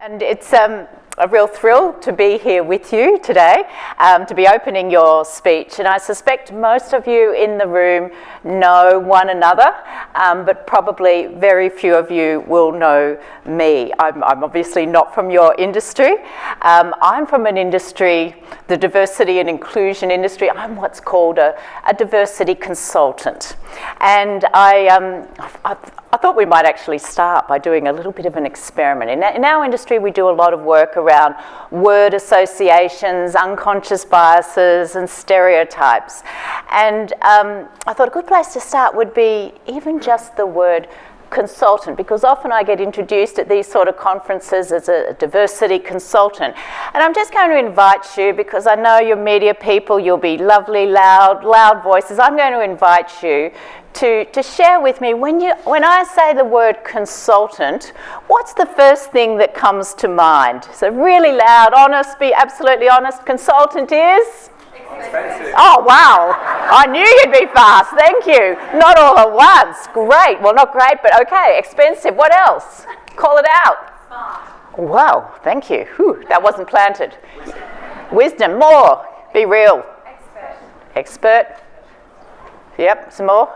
And it's a real thrill to be here with you today, to be opening your speech. And I suspect most of you in the room know one another, but probably very few of you will know me. I'm obviously not from your industry. I'm from an industry, the diversity and inclusion industry. I'm what's called a diversity consultant. And I thought we might actually start by doing a little bit of an experiment. In our industry, we do a lot of work around word associations, unconscious biases, and stereotypes. And I thought a good place to start would be even just the word consultant, because often I get introduced at these sort of conferences as a diversity consultant. And I'm just going to invite you, because I know you're media people, you'll be lovely, loud voices. I'm going to invite you to share with me, when I say the word consultant, what's the first thing that comes to mind? So really loud, honest, be absolutely honest. Consultant is? Expensive. Oh, wow. I knew you'd be fast. Thank you. Not all at once. Great. Well, not great, but okay. Expensive. What else? Call it out. Smart. Wow. Thank you. Whew, that wasn't planted. Wisdom. More. Be real. Expert. Yep. Some more.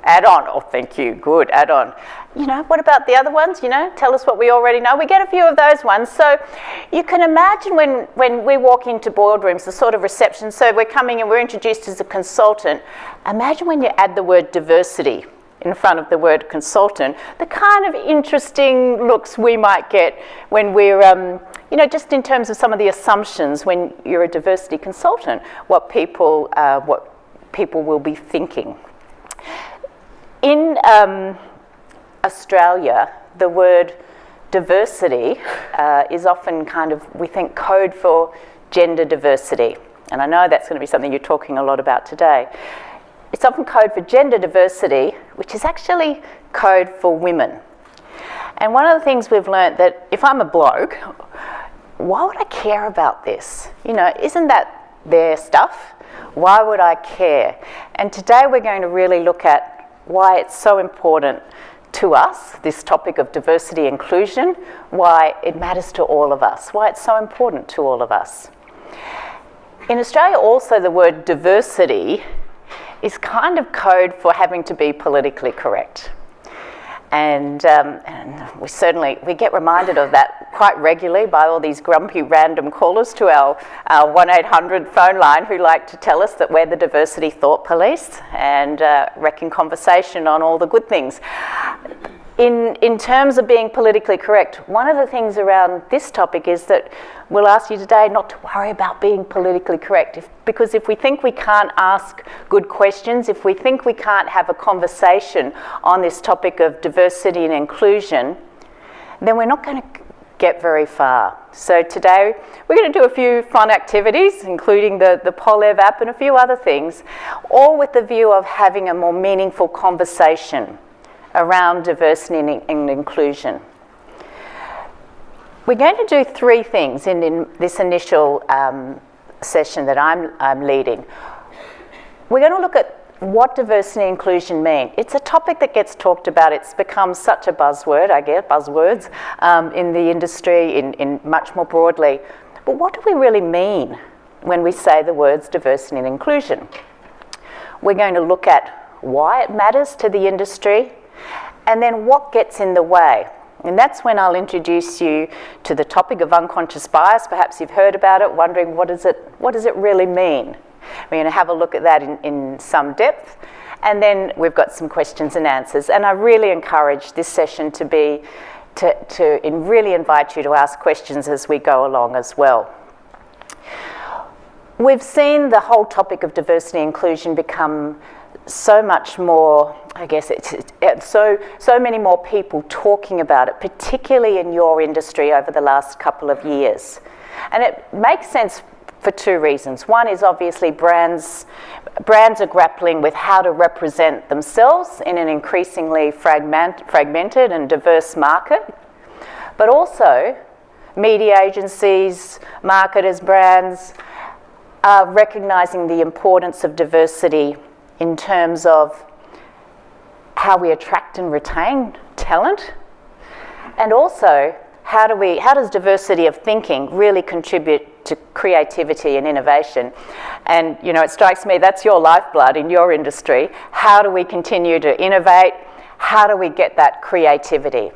Add-on. Oh, thank you. Good. Add-on. You know, what about the other ones? You know, tell us what we already know. We get a few of those ones. So you can imagine when we walk into boardrooms, the sort of reception. So we're coming and we're introduced as a consultant. Imagine when you add the word diversity in front of the word consultant, the kind of interesting looks we might get when we're, you know, just in terms of some of the assumptions when you're a diversity consultant, what people will be thinking. In Australia, the word diversity is often kind of, we think, code for gender diversity. And I know that's going to be something you're talking a lot about today. It's often code for gender diversity, which is actually code for women. And one of the things we've learnt, that if I'm a bloke, why would I care about this? You know, isn't that their stuff? Why would I care? And today we're going to really look at why it's so important to us, this topic of diversity inclusion, why it matters to all of us, why it's so important to all of us. In Australia also, the word diversity is kind of code for having to be politically correct. And we get reminded of that quite regularly by all these grumpy random callers to our 1-800 phone line who like to tell us that we're the diversity thought police and wrecking conversation on all the good things. In terms of being politically correct, one of the things around this topic is that we'll ask you today not to worry about being politically correct, because if we think we can't ask good questions, if we think we can't have a conversation on this topic of diversity and inclusion, then we're not going to get very far. So today we're going to do a few fun activities, including the Polev app and a few other things, all with the view of having a more meaningful conversation around diversity and inclusion. We're going to do three things in this initial session that I'm leading. We're going to look at what diversity and inclusion mean. It's a topic that gets talked about. It's become such a buzzword, I guess, buzzwords in the industry, in much more broadly. But what do we really mean when we say the words diversity and inclusion? We're going to look at why it matters to the industry, and then what gets in the way. And that's when I'll introduce you to the topic of unconscious bias. Perhaps you've heard about it, wondering what does it really mean? We're going to have a look at that in some depth, and then we've got some questions and answers. And I really encourage this session to really invite you to ask questions as we go along as well. We've seen the whole topic of diversity and inclusion become so much more, I guess, so many more people talking about it, particularly in your industry over the last couple of years. And it makes sense for two reasons. One is obviously brands are grappling with how to represent themselves in an increasingly fragmented and diverse market. But also, media agencies, marketers, brands are recognising the importance of diversity in terms of how we attract and retain talent, and also how does diversity of thinking really contribute to creativity and innovation? And, you know, it strikes me that's your lifeblood in your industry. How do we continue to innovate? How do we get that creativity?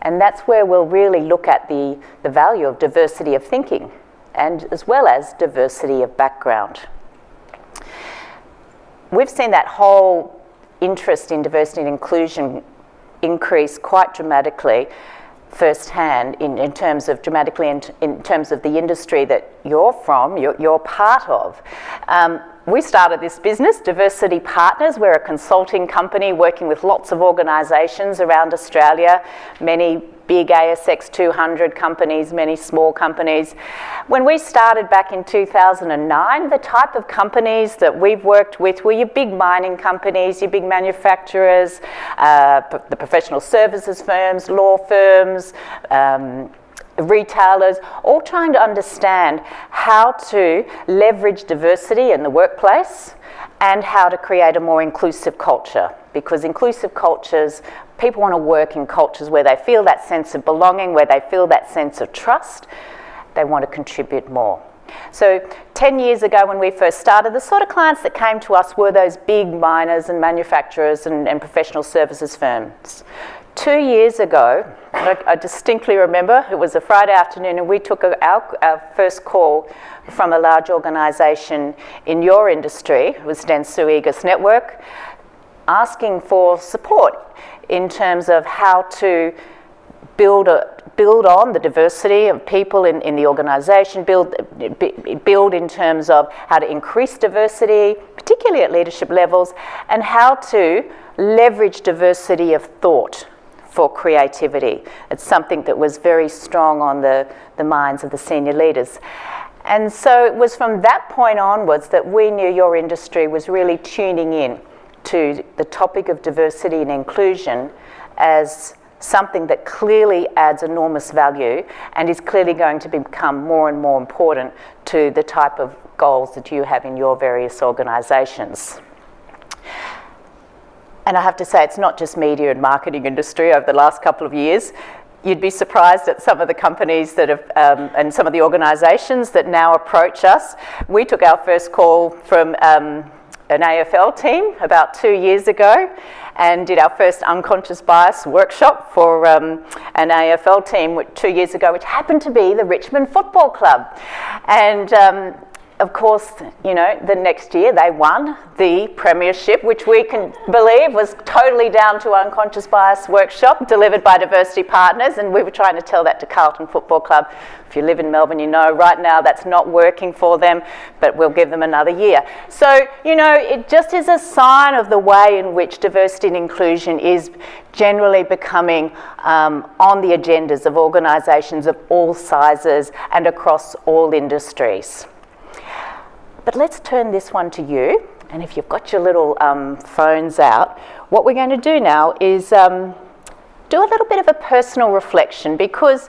And that's where we'll really look at the value of diversity of thinking, and as well as diversity of background. We've seen that whole interest in diversity and inclusion increase quite dramatically firsthand in terms of the industry that you're from, you're part of. We started this business, Diversity Partners. We're a consulting company working with lots of organisations around Australia, many big ASX 200 companies, many small companies. When we started back in 2009, the type of companies that we've worked with were your big mining companies, your big manufacturers, the professional services firms, law firms, retailers, all trying to understand how to leverage diversity in the workplace and how to create a more inclusive culture. Because inclusive cultures, people want to work in cultures where they feel that sense of belonging, where they feel that sense of trust. They want to contribute more. So 10 years ago when we first started, the sort of clients that came to us were those big miners and manufacturers and professional services firms. 2 years ago, I distinctly remember, it was a Friday afternoon, and we took our first call from a large organisation in your industry, it was Dentsu Aegis Network, asking for support in terms of how to build on the diversity of people in the organisation, build in terms of how to increase diversity, particularly at leadership levels, and how to leverage diversity of thought for creativity. It's something that was very strong on the minds of the senior leaders. And so it was from that point onwards that we knew your industry was really tuning in to the topic of diversity and inclusion as something that clearly adds enormous value and is clearly going to become more and more important to the type of goals that you have in your various organisations. And I have to say, it's not just media and marketing industry over the last couple of years. You'd be surprised at some of the companies that have, and some of the organisations that now approach us. We took our first call from an AFL team about 2 years ago and did our first unconscious bias workshop for an AFL team 2 years ago, which happened to be the Richmond Football Club. And of course, you know, the next year they won the premiership, which we can believe was totally down to unconscious bias workshop delivered by Diversity Partners, and we were trying to tell that to Carlton Football Club. If you live in Melbourne, you know right now that's not working for them, but we'll give them another year. So, you know, it just is a sign of the way in which diversity and inclusion is generally becoming on the agendas of organisations of all sizes and across all industries. But let's turn this one to you, and if you've got your little phones out, what we're going to do now is do a little bit of a personal reflection, because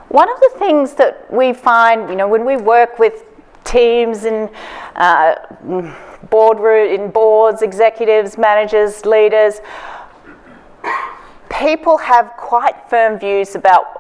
one of the things that we find, you know, when we work with teams in boards, executives, managers, leaders, people have quite firm views about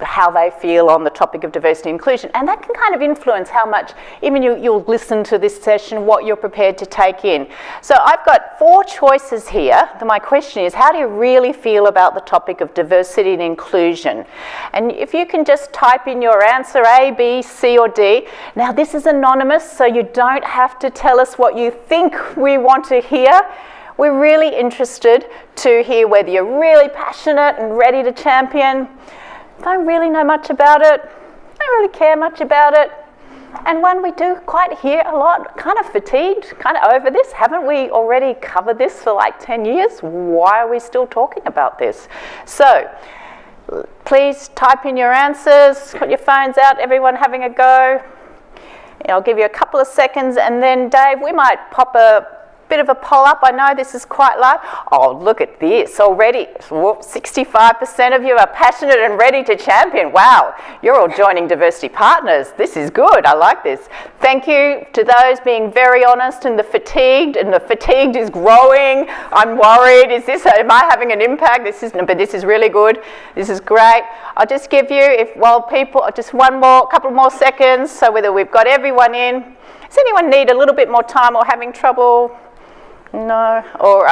how they feel on the topic of diversity and inclusion, and that can kind of influence how much, even you'll listen to this session, what you're prepared to take in. So I've got 4 choices here. My question is, how do you really feel about the topic of diversity and inclusion? And if you can just type in your answer, A, B, C or D. Now this is anonymous, so you don't have to tell us what you think we want to hear. We're really interested to hear whether you're really passionate and ready to champion, don't really know much about it, don't really care much about it, and when we do quite hear a lot, kind of fatigued, kind of over this. Haven't we already covered this for like 10 years? Why are we still talking about this? So please type in your answers, put your phones out, everyone having a go. I'll give you a couple of seconds, and then Dave, we might pop a bit of a poll up. I know this is quite live. Oh, look at this already. 65% of you are passionate and ready to champion. Wow, you're all joining diversity partners. This is good. I like this. Thank you to those being very honest and the fatigued is growing. I'm worried. Am I having an impact? But this is really good. This is great. I'll just give you, just couple more seconds, so whether we've got everyone in. Does anyone need a little bit more time or having trouble? No? Or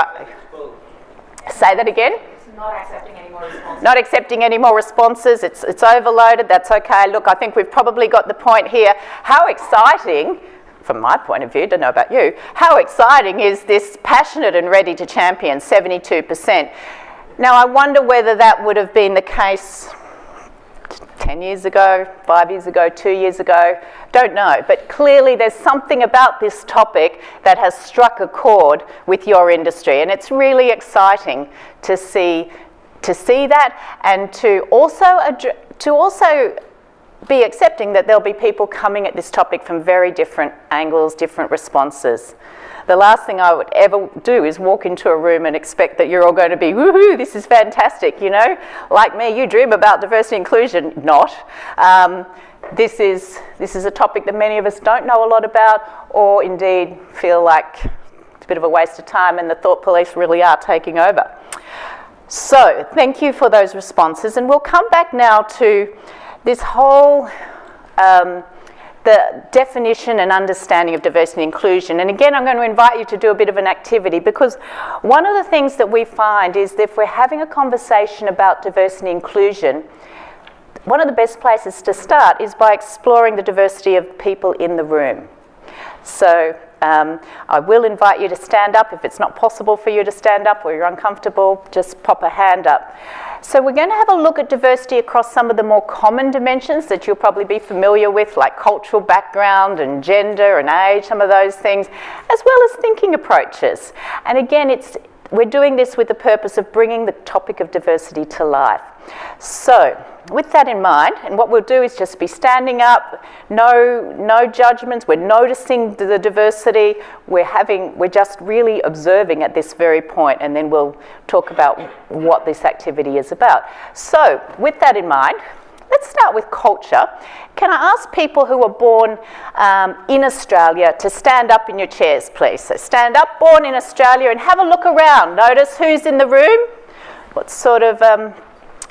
say that again? It's not accepting any more responses. Not accepting any more responses. It's overloaded. That's okay. Look, I think we've probably got the point here. How exciting, from my point of view, don't know about you, how exciting is this passionate and ready to champion, 72%. Now, I wonder whether that would have been the case 10 years ago, 5 years ago, 2 years ago, don't know. But clearly there's something about this topic that has struck a chord with your industry, and it's really exciting to see that, and to also be accepting that there'll be people coming at this topic from very different angles, different responses. The last thing I would ever do is walk into a room and expect that you're all going to be, woohoo, this is fantastic, you know. Like me, you dream about diversity and inclusion. Not. This is a topic that many of us don't know a lot about, or indeed feel like it's a bit of a waste of time and the thought police really are taking over. So, thank you for those responses, and we'll come back now to this whole the definition and understanding of diversity and inclusion. And again, I'm going to invite you to do a bit of an activity, because one of the things that we find is that if we're having a conversation about diversity and inclusion, one of the best places to start is by exploring the diversity of people in the room. So I will invite you to stand up. If it's not possible for you to stand up or you're uncomfortable, just pop a hand up. So we're going to have a look at diversity across some of the more common dimensions that you'll probably be familiar with, like cultural background and gender and age, some of those things, as well as thinking approaches. And again, we're doing this with the purpose of bringing the topic of diversity to life. So, with that in mind, and what we'll do is just be standing up, no judgments, we're noticing the diversity, we're just really observing at this very point, and then we'll talk about what this activity is about. So, with that in mind, let's start with culture. Can I ask people who were born in Australia to stand up in your chairs, please? So stand up, born in Australia, and have a look around. Notice who's in the room. What sort of,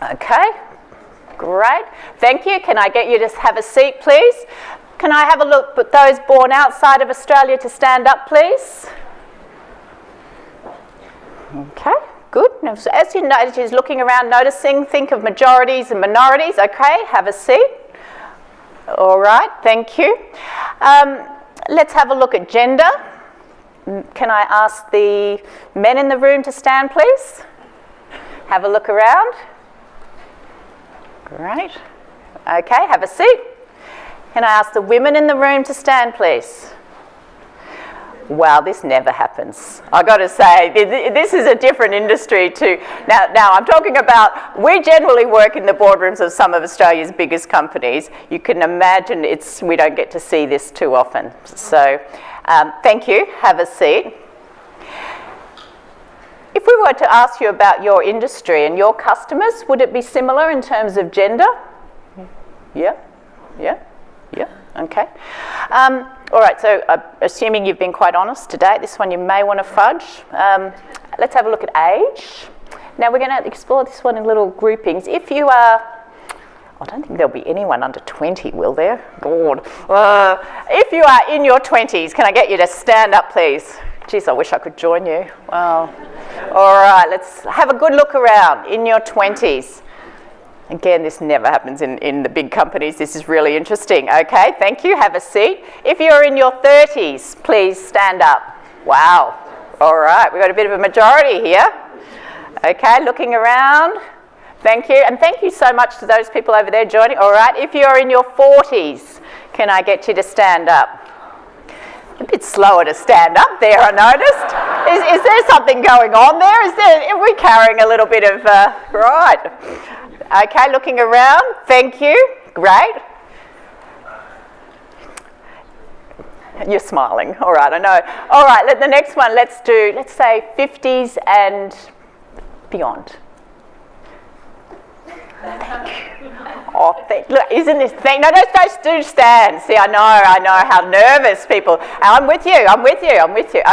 okay, great. Thank you. Can I get you to have a seat, please? Can I have a look at those born outside of Australia to stand up, please? Okay. Good. Now, so as you notice, you're looking around, noticing, think of majorities and minorities. Okay, have a seat. All right, thank you. Let's have a look at gender. Can I ask the men in the room to stand, please? Have a look around. Great. Okay, have a seat. Can I ask the women in the room to stand, please? Wow, this never happens. I've got to say, this is a different industry too. Now I'm talking about, we generally work in the boardrooms of some of Australia's biggest companies. You can imagine we don't get to see this too often. So, thank you. Have a seat. If we were to ask you about your industry and your customers, would it be similar in terms of gender? Yeah? Okay. All right, so assuming you've been quite honest today, this one you may want to fudge. Let's have a look at age. Now we're going to explore this one in little groupings. If you are, I don't think there'll be anyone under 20, will there? Lord. If you are in your 20s, can I get you to stand up, please? Geez, I wish I could join you. Wow. All right, let's have a good look around in your 20s. Again, this never happens in the big companies. This is really interesting. Okay, thank you. Have a seat. If you're in your 30s, please stand up. Wow. All right, we've got a bit of a majority here. Okay, looking around. Thank you. And thank you so much to those people over there joining. All right, if you're in your 40s, can I get you to stand up? A bit slower to stand up there, I noticed. Is there something going on there? Are we carrying a little bit of, right. Okay, looking around. Thank you. Great. You're smiling. All right, I know. All right, the next one, let's say 50s and beyond. Oh, look, isn't this thing? No, don't do stand. See, I know how nervous people. I'm with you.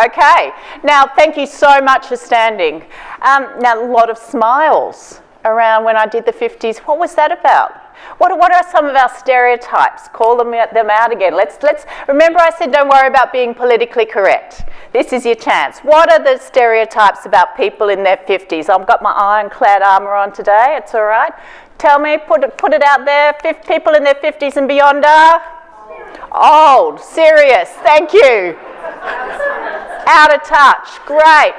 Okay. Now, thank you so much for standing. Now, a lot of smiles around when I did the 50s. What was that about? What are some of our stereotypes? Call them out again. Let's remember I said don't worry about being politically correct. This is your chance. What are the stereotypes about people in their 50s? I've got my ironclad armour on today. It's all right. Tell me, put it out there. People in their 50s and beyond are? Old. Serious. Thank you. Out of touch. Great.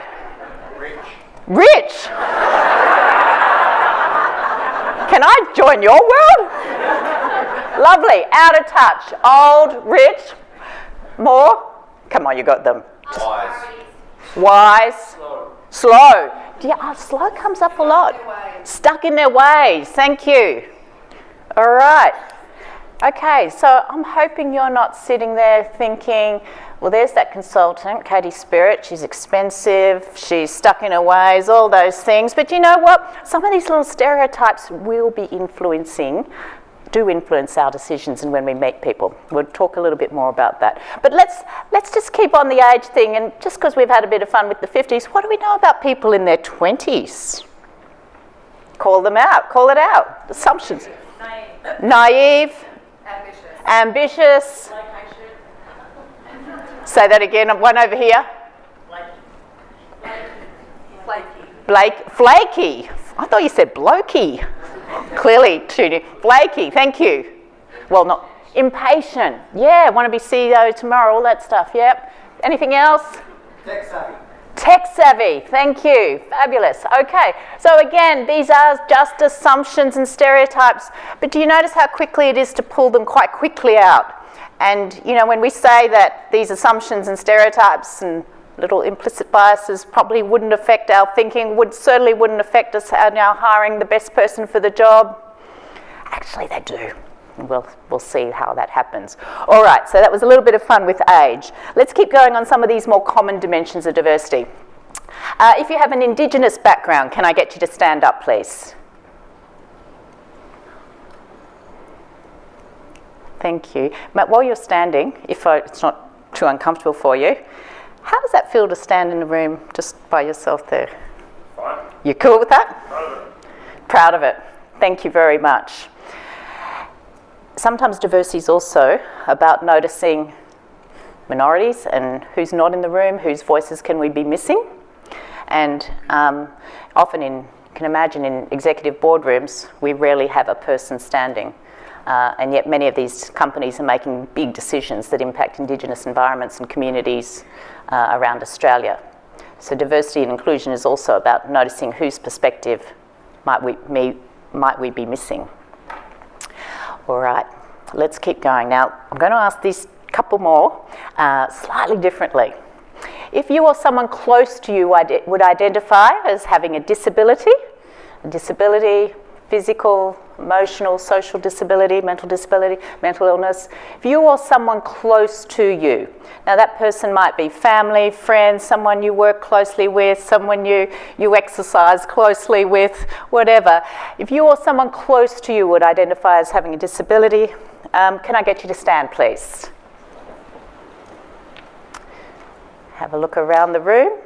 Rich. Can I join your world? Lovely. Out of touch. Old, rich. More? Come on, you got them. Wise. Slow. Yeah, slow comes up a lot. Stuck in their ways. Thank you. All right. Okay, so I'm hoping you're not sitting there thinking, well, there's that consultant, Katie Spearritt, she's expensive, she's stuck in her ways, all those things. But you know what? Some of these little stereotypes will be do influence our decisions and when we meet people. We'll talk a little bit more about that. But let's just keep on the age thing, and just because we've had a bit of fun with the 50s, what do we know about people in their 20s? Call them out, call it out. Assumptions. Naive. Ambitious. Say that again, one over here. Flaky. I thought you said blokey. Clearly, flaky, thank you. Well, not impatient. Yeah, want to be CEO tomorrow, all that stuff, yep. Anything else? Tech savvy, thank you. Fabulous. Okay, so again, these are just assumptions and stereotypes, but do you notice how quickly it is to pull them quite quickly out? And, you know, when we say that these assumptions and stereotypes and little implicit biases probably wouldn't affect our thinking, certainly wouldn't affect us now hiring the best person for the job. Actually, they do. We'll see how that happens. All right, so that was a little bit of fun with age. Let's keep going on some of these more common dimensions of diversity. If you have an Indigenous background, can I get you to stand up, please? Thank you. Matt, while you're standing, if it's not too uncomfortable for you, how does that feel to stand in a room just by yourself there? Fine. You cool with that? Proud of it. Proud of it. Thank you very much. Sometimes diversity is also about noticing minorities and who's not in the room, whose voices can we be missing. And often you can imagine in executive boardrooms, we rarely have a person standing. And yet many of these companies are making big decisions that impact Indigenous environments and communities around Australia. So diversity and inclusion is also about noticing whose perspective might we be missing. All right, let's keep going. Now, I'm going to ask these couple more slightly differently. If you or someone close to you would identify as having a disability, physical, emotional, social disability, mental illness. If you or someone close to you, now that person might be family, friends, someone you work closely with, someone you exercise closely with, whatever. If you or someone close to you would identify as having a disability, can I get you to stand, please? Have a look around the room.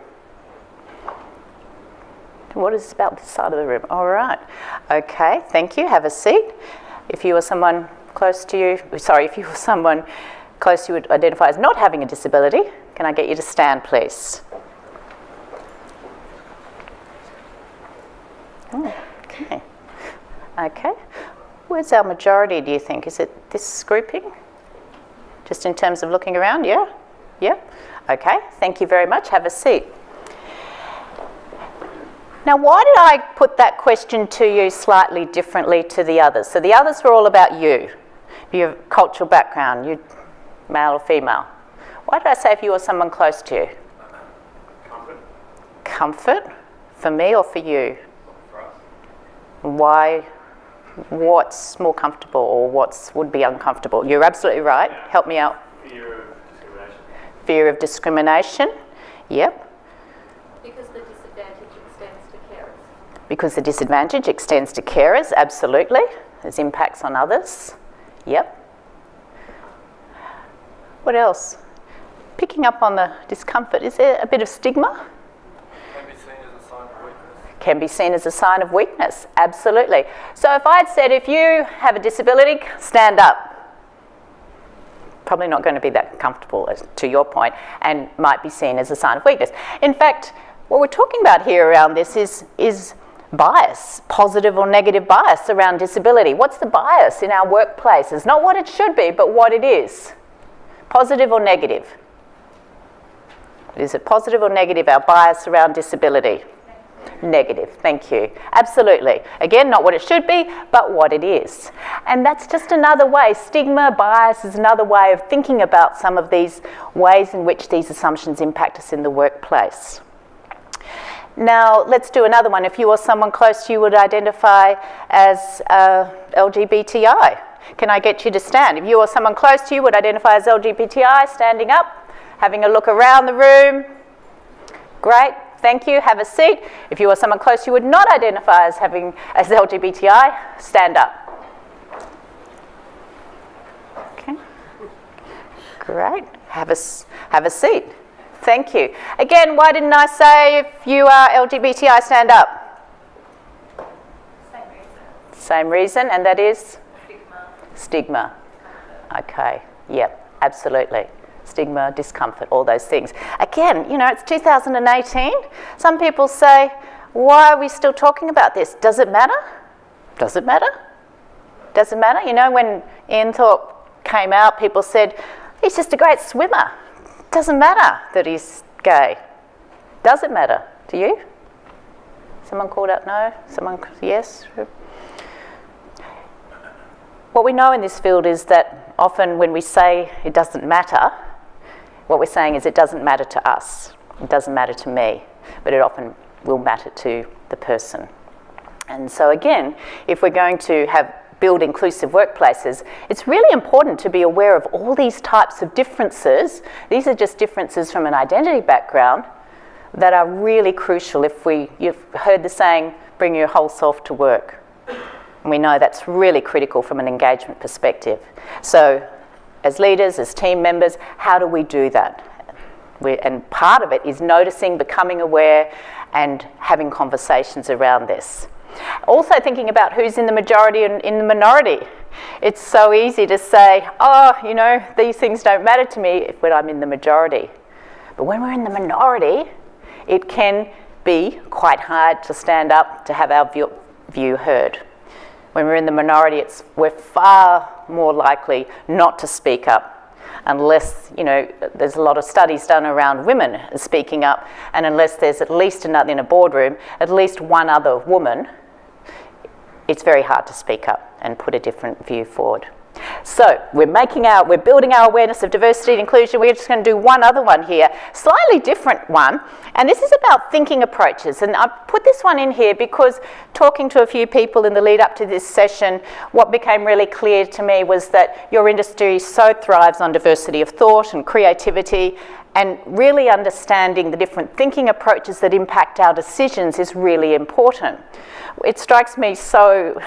What is about this side of the room? All right. Okay, thank you. Have a seat. If you or someone close to you would identify as not having a disability, can I get you to stand, please? Okay. Okay. Where's our majority, do you think? Is it this grouping? Just in terms of looking around, yeah? Yeah? Okay, thank you very much. Have a seat. Now, why did I put that question to you slightly differently to the others? So the others were all about you, your cultural background, you male or female. Why did I say if you or someone close to you? Comfort. Comfort? For me or for you? For us. Why? What's more comfortable or would be uncomfortable? You're absolutely right. Yeah. Help me out. Fear of discrimination. Fear of discrimination. Yep. Because the disadvantage extends to carers. Because the disadvantage extends to carers, absolutely. There's impacts on others. Yep. What else? Picking up on the discomfort, is there a bit of stigma? Can be seen as a sign of weakness. Can be seen as a sign of weakness, absolutely. So if I'd said, if you have a disability, stand up. Probably not going to be that comfortable, to your point, and might be seen as a sign of weakness. In fact, what we're talking about here around this is bias, positive or negative bias around disability. What's the bias in our workplaces? Not what it should be, but what it is. Positive or negative? Is it positive or negative, our bias around disability? Negative, thank you. Absolutely. Again, not what it should be, but what it is. And that's just another way. Stigma, bias is another way of thinking about some of these ways in which these assumptions impact us in the workplace. Now, let's do another one. If you or someone close to you would identify as LGBTI, can I get you to stand? If you or someone close to you would identify as LGBTI, standing up, having a look around the room. Great. Thank you. Have a seat. If you or someone close to you would not identify as LGBTI, stand up. Okay. Great. Have a seat. Thank you. Again, why didn't I say if you are LGBTI, stand up? Same reason. Same reason, and that is? Stigma. Stigma. Okay. Yep. Absolutely. Stigma, discomfort, all those things. Again, you know, it's 2018. Some people say, why are we still talking about this? Does it matter? Does it matter? Does it matter? You know, when Ian Thorpe came out, people said, he's just a great swimmer. Doesn't matter that he's gay. Does it matter? To you? Someone called out no? Someone, yes? What we know in this field is that often when we say it doesn't matter, what we're saying is it doesn't matter to us, it doesn't matter to me, but it often will matter to the person. And so again, if we're going to build inclusive workplaces, it's really important to be aware of all these types of differences. These are just differences from an identity background that are really crucial. You've heard the saying, bring your whole self to work. And we know that's really critical from an engagement perspective. So as leaders, as team members, how do we do that? And part of it is noticing, becoming aware, and having conversations around this. Also thinking about who's in the majority and in the minority. It's so easy to say, oh, you know, these things don't matter to me when I'm in the majority. But when we're in the minority, it can be quite hard to stand up, to have our view heard. When we're in the minority, we're far more likely not to speak up unless, you know, there's a lot of studies done around women speaking up, and unless there's at least in a boardroom, at least one other woman, it's very hard to speak up and put a different view forward. So we're building our awareness of diversity and inclusion. We're just going to do one other one here, slightly different one, and this is about thinking approaches. And I put this one in here because talking to a few people in the lead up to this session, what became really clear to me was that your industry so thrives on diversity of thought and creativity, and really understanding the different thinking approaches that impact our decisions is really important. It strikes me so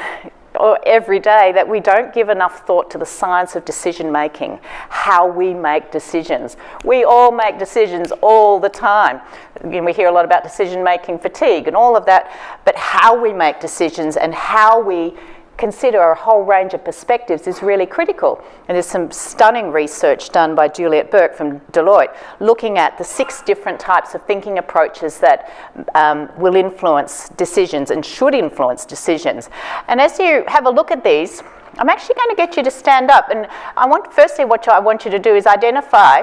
every day that we don't give enough thought to the science of decision making, how we make decisions. We all make decisions all the time. We hear a lot about decision making fatigue and all of that, but how we make decisions and how we consider a whole range of perspectives is really critical. And there's some stunning research done by Juliet Burke from Deloitte looking at the 6 different types of thinking approaches that will influence decisions and should influence decisions. And as you have a look at these, I'm actually going to get you to stand up, and firstly what I want you to do is identify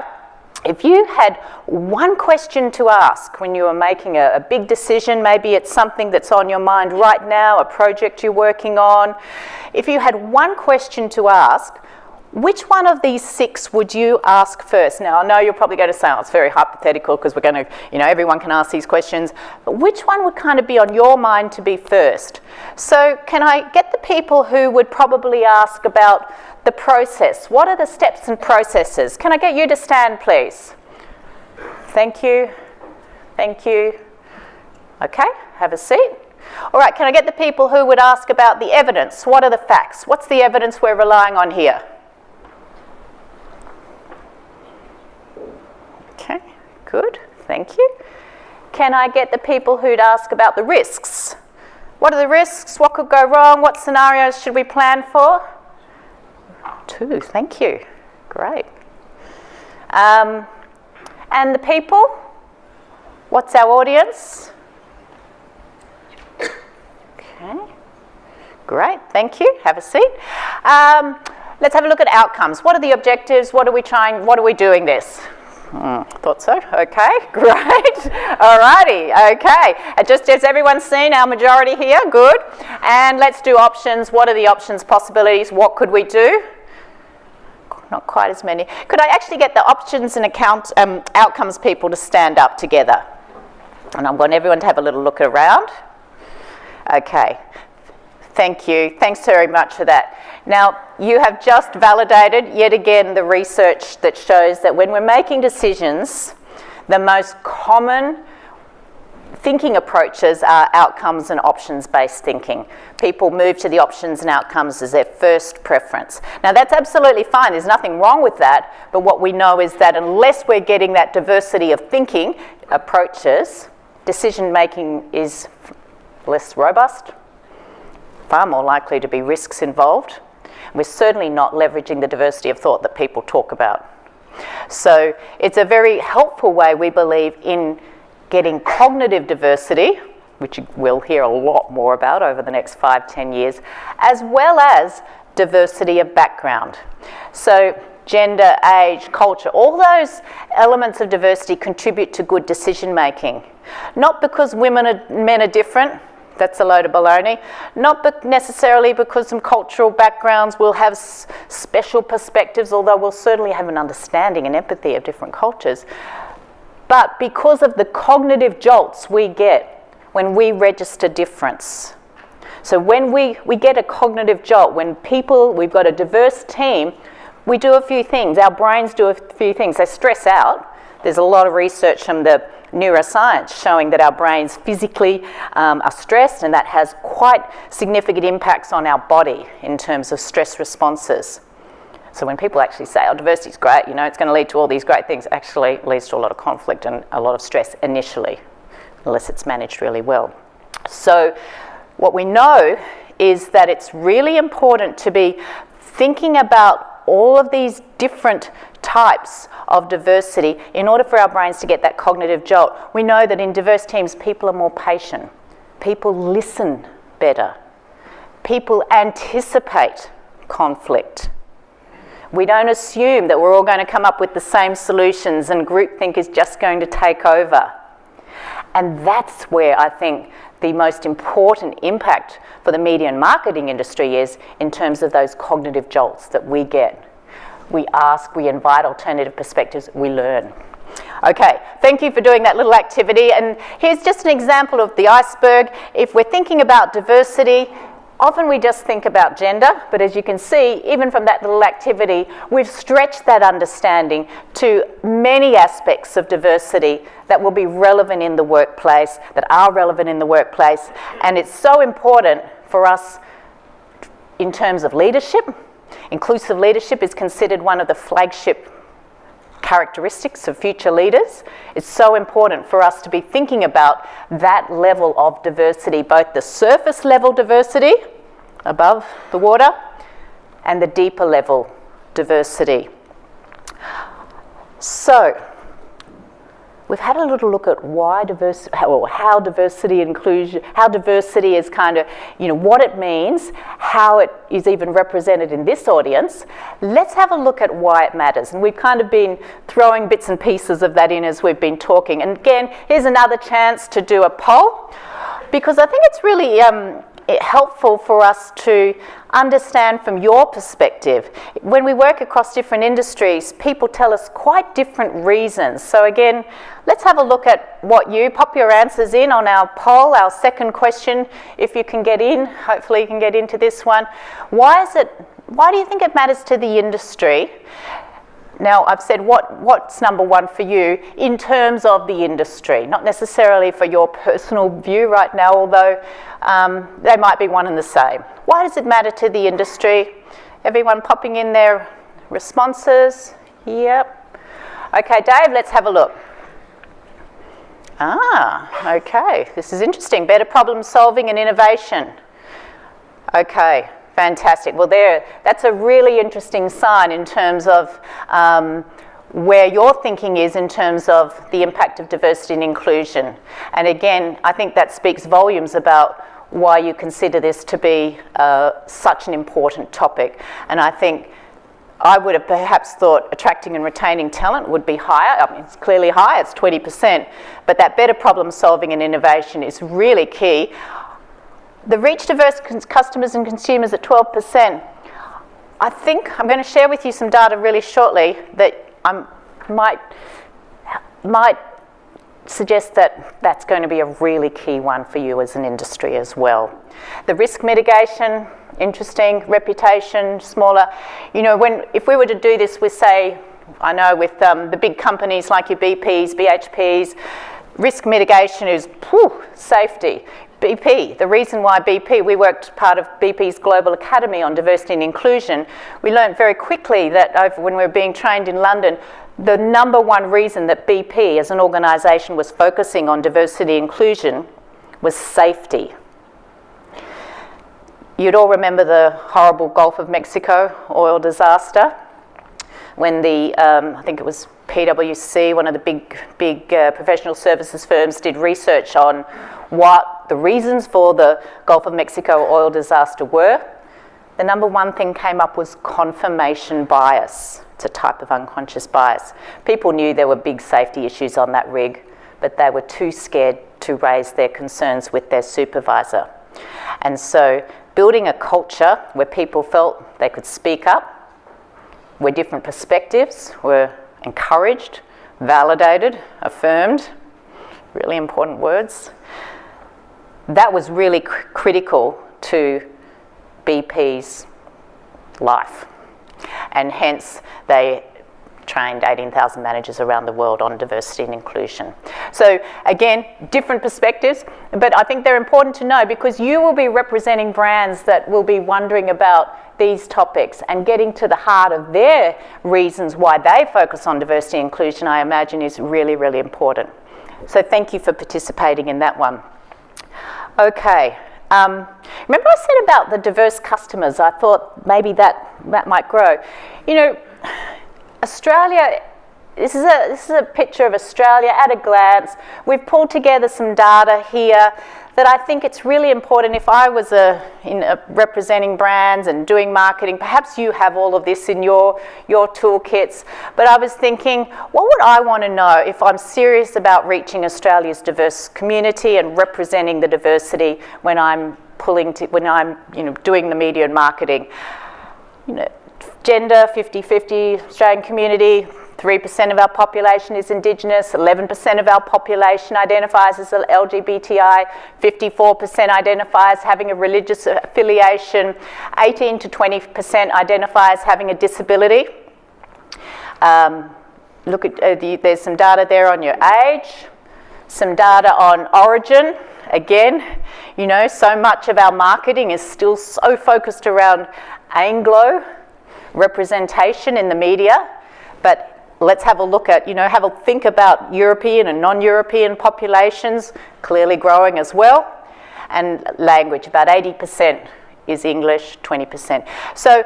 if you had one question to ask when you were making a big decision. Maybe it's something that's on your mind right now, a project you're working on. If you had one question to ask, which one of these 6 would you ask first? Now, I know you're probably going to say, oh, it's very hypothetical because we're going to, everyone can ask these questions. But which one would kind of be on your mind to be first? So can I get the people who would probably ask about the process? What are the steps and processes? Can I get you to stand, please? Thank you. Thank you. Okay, have a seat. All right, can I get the people who would ask about the evidence? What are the facts? What's the evidence we're relying on here? Okay, good. Thank you. Can I get the people who'd ask about the risks? What are the risks? What could go wrong? What scenarios should we plan for? 2, thank you. Great. And the people? What's our audience? Okay. Great, thank you. Have a seat. Let's have a look at outcomes. What are the objectives? What are we doing this? Thought so. Okay, great. Alrighty, okay. Just as everyone's seen, our majority here, good. And let's do options. What are the options, possibilities? What could we do? Not quite as many. Could I actually get the options and outcomes people to stand up together? And I want everyone to have a little look around. Okay. Thank you. Thanks very much for that. Now, you have just validated, yet again, the research that shows that when we're making decisions, the most common thinking approaches are outcomes and options-based thinking. People move to the options and outcomes as their first preference. Now, that's absolutely fine. There's nothing wrong with that. But what we know is that unless we're getting that diversity of thinking approaches, decision-making is less robust, far more likely to be risks involved. We're certainly not leveraging the diversity of thought that people talk about. So it's a very helpful way, we believe, in getting cognitive diversity, which we'll hear a lot more about over the next 5-10 years, as well as diversity of background. So gender, age, culture, all those elements of diversity contribute to good decision making. Not because men are different. That's a load of baloney. Not necessarily because some cultural backgrounds will have special perspectives, although we'll certainly have an understanding and empathy of different cultures. But because of the cognitive jolts we get when we register difference. So when we get a cognitive jolt, when we've got a diverse team, we do a few things. Our brains do a few things. They stress out. There's a lot of research from the neuroscience showing that our brains physically are stressed, and that has quite significant impacts on our body in terms of stress responses. So when people actually say, oh, diversity is great, it's going to lead to all these great things, actually it leads to a lot of conflict and a lot of stress initially, unless it's managed really well. So what we know is that it's really important to be thinking about all of these different types of diversity in order for our brains to get that cognitive jolt. We know that in diverse teams, people are more patient. People listen better. People anticipate conflict. We don't assume that we're all going to come up with the same solutions and groupthink is just going to take over. And that's where I think the most important impact for the media and marketing industry is in terms of those cognitive jolts that we get. We ask, we invite alternative perspectives, we learn. Okay, thank you for doing that little activity. And here's just an example of the iceberg. If we're thinking about diversity, often we just think about gender, but as you can see, even from that little activity, we've stretched that understanding to many aspects of diversity that will be relevant in the workplace, that are relevant in the workplace. And it's so important for us in terms of leadership. Inclusive leadership is considered one of the flagship characteristics of future leaders. It's so important for us to be thinking about that level of diversity, both the surface level diversity above the water and the deeper level diversity. So we've had a little look at how diversity inclusion, how diversity is kind of, what it means, how it is even represented in this audience. Let's have a look at why it matters. And we've kind of been throwing bits and pieces of that in as we've been talking. And again, here's another chance to do a poll, because I think it's really helpful for us to understand from your perspective. When we work across different industries, people tell us quite different reasons. So again, let's have a look at pop your answers in on our poll, our second question, if you can get in. Hopefully you can get into this one. Why do you think it matters to the industry? Now, I've said what's number one for you in terms of the industry, not necessarily for your personal view right now, although they might be one and the same. Why does it matter to the industry? Everyone popping in their responses? Yep. Okay, Dave, let's have a look. Okay, this is interesting. Better problem solving and innovation. Okay. Fantastic. Well, that's a really interesting sign in terms of where your thinking is in terms of the impact of diversity and inclusion. And again, I think that speaks volumes about why you consider this to be such an important topic. And I think I would have perhaps thought attracting and retaining talent would be higher. I mean, it's clearly high, it's 20%, but that better problem solving and innovation is really key. The reach diverse customers and consumers at 12%. I think I'm going to share with you some data really shortly that might suggest that that's going to be a really key one for you as an industry as well. The risk mitigation, interesting. Reputation, smaller. You know, if we were to do this with, say, I know with the big companies like your BPs, BHPs, risk mitigation is safety. BP, the reason why BP, we worked part of BP's Global Academy on Diversity and Inclusion. We learned very quickly that when we were being trained in London, the number one reason that BP as an organisation was focusing on diversity and inclusion was safety. You'd all remember the horrible Gulf of Mexico oil disaster when I think it was PwC, one of the big professional services firms, did research on what the reasons for the Gulf of Mexico oil disaster were. The number one thing came up was confirmation bias. It's a type of unconscious bias. People knew there were big safety issues on that rig, but they were too scared to raise their concerns with their supervisor. And so building a culture where people felt they could speak up, where different perspectives were encouraged, validated, affirmed, really important words. That was really critical to BP's life. And hence they trained 18,000 managers around the world on diversity and inclusion. So again, different perspectives, but I think they're important to know because you will be representing brands that will be wondering about these topics and getting to the heart of their reasons why they focus on diversity and inclusion, I imagine, is really, really important. So thank you for participating in that one. Okay. Remember I said about the diverse customers, I thought maybe that might grow. You know, Australia, this is a picture of Australia at a glance. We've pulled together some data here that I think it's really important. If I was representing brands and doing marketing, perhaps you have all of this in your toolkits, but I was thinking, what would I want to know if I'm serious about reaching Australia's diverse community and representing the diversity when I'm doing the media and marketing? You know, gender, 50-50, Australian community, 3% of our population is Indigenous, 11% of our population identifies as LGBTI, 54% identify as having a religious affiliation, 18 to 20% identify as having a disability. Look at there's some data there on your age, some data on origin. Again, you know, so much of our marketing is still so focused around Anglo representation in the media, but let's have a look at, have a think about European and non-European populations, clearly growing as well. And language, about 80% is English, 20%. So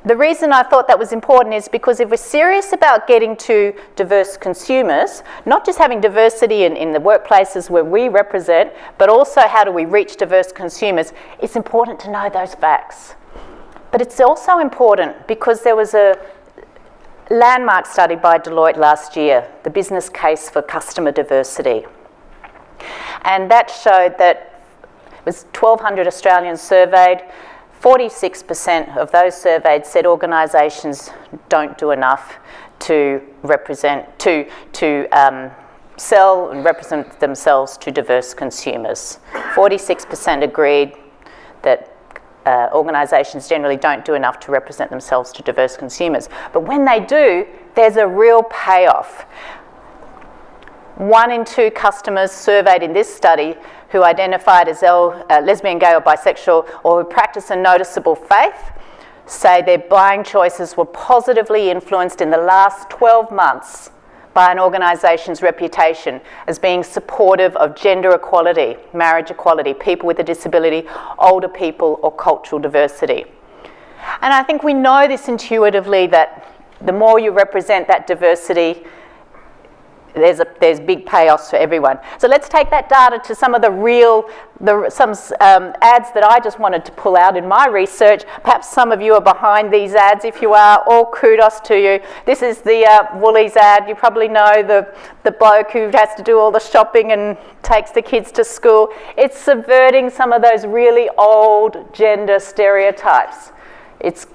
the reason I thought that was important is because if we're serious about getting to diverse consumers, not just having diversity in the workplaces where we represent, but also how do we reach diverse consumers, it's important to know those facts. But it's also important because there was a landmark study by Deloitte last year, the business case for customer diversity. And that showed that it was 1,200 Australians surveyed. 46% of those surveyed said organisations don't do enough to sell and represent themselves to diverse consumers. 46% agreed that organisations generally don't do enough to represent themselves to diverse consumers. But when they do, there's a real payoff. 1 in 2 customers surveyed in this study who identified as lesbian, gay or bisexual or who practice a noticeable faith say their buying choices were positively influenced in the last 12 months by an organisation's reputation as being supportive of gender equality, marriage equality, people with a disability, older people or cultural diversity. And I think we know this intuitively, that the more you represent that diversity, there's big payoffs for everyone. So let's take that data to some of the ads that I just wanted to pull out in my research. Perhaps some of you are behind these ads. If you are, all kudos to you. This is the Woolies ad. You probably know the bloke who has to do all the shopping and takes the kids to school. It's subverting some of those really old gender stereotypes. It's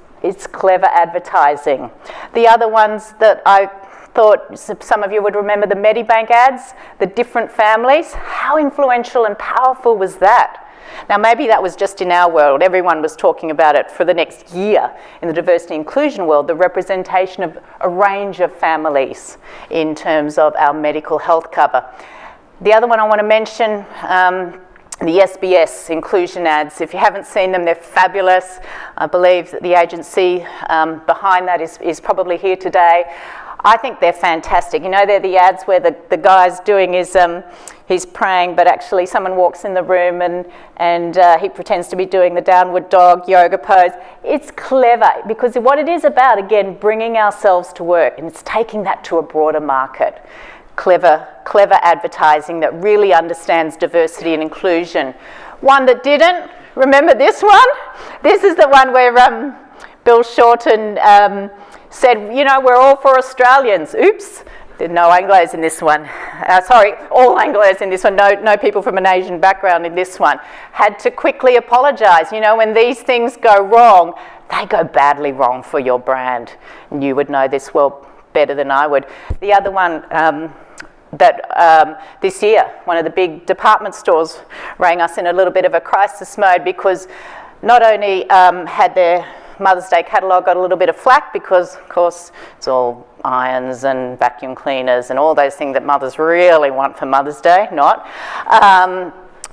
clever advertising. The other ones that I thought some of you would remember, the Medibank ads, the different families. How influential and powerful was that? Now maybe that was just in our world. Everyone was talking about it for the next year in the diversity inclusion world, the representation of a range of families in terms of our medical health cover. The other one I want to mention, the SBS inclusion ads. If you haven't seen them, they're fabulous. I believe that the agency behind that is probably here today. I think they're fantastic. You know, they're the ads where the guy's doing his, he's praying, but actually someone walks in the room and he pretends to be doing the downward dog yoga pose. It's clever because what it is about, again, bringing ourselves to work, and it's taking that to a broader market. Clever advertising that really understands diversity and inclusion. One that didn't, remember this one? This is the one where Bill Shorten said, you know, we're all for Australians. Oops, there's no Anglos in this one. All Anglos in this one, no people from an Asian background in this one. Had to quickly apologise. You know, when these things go wrong, they go badly wrong for your brand. And you would know this well better than I would. The other one, this year, one of the big department stores rang us in a little bit of a crisis mode because not only had their Mother's Day catalogue got a little bit of flack because, of course, it's all irons and vacuum cleaners and all those things that mothers really want for Mother's Day,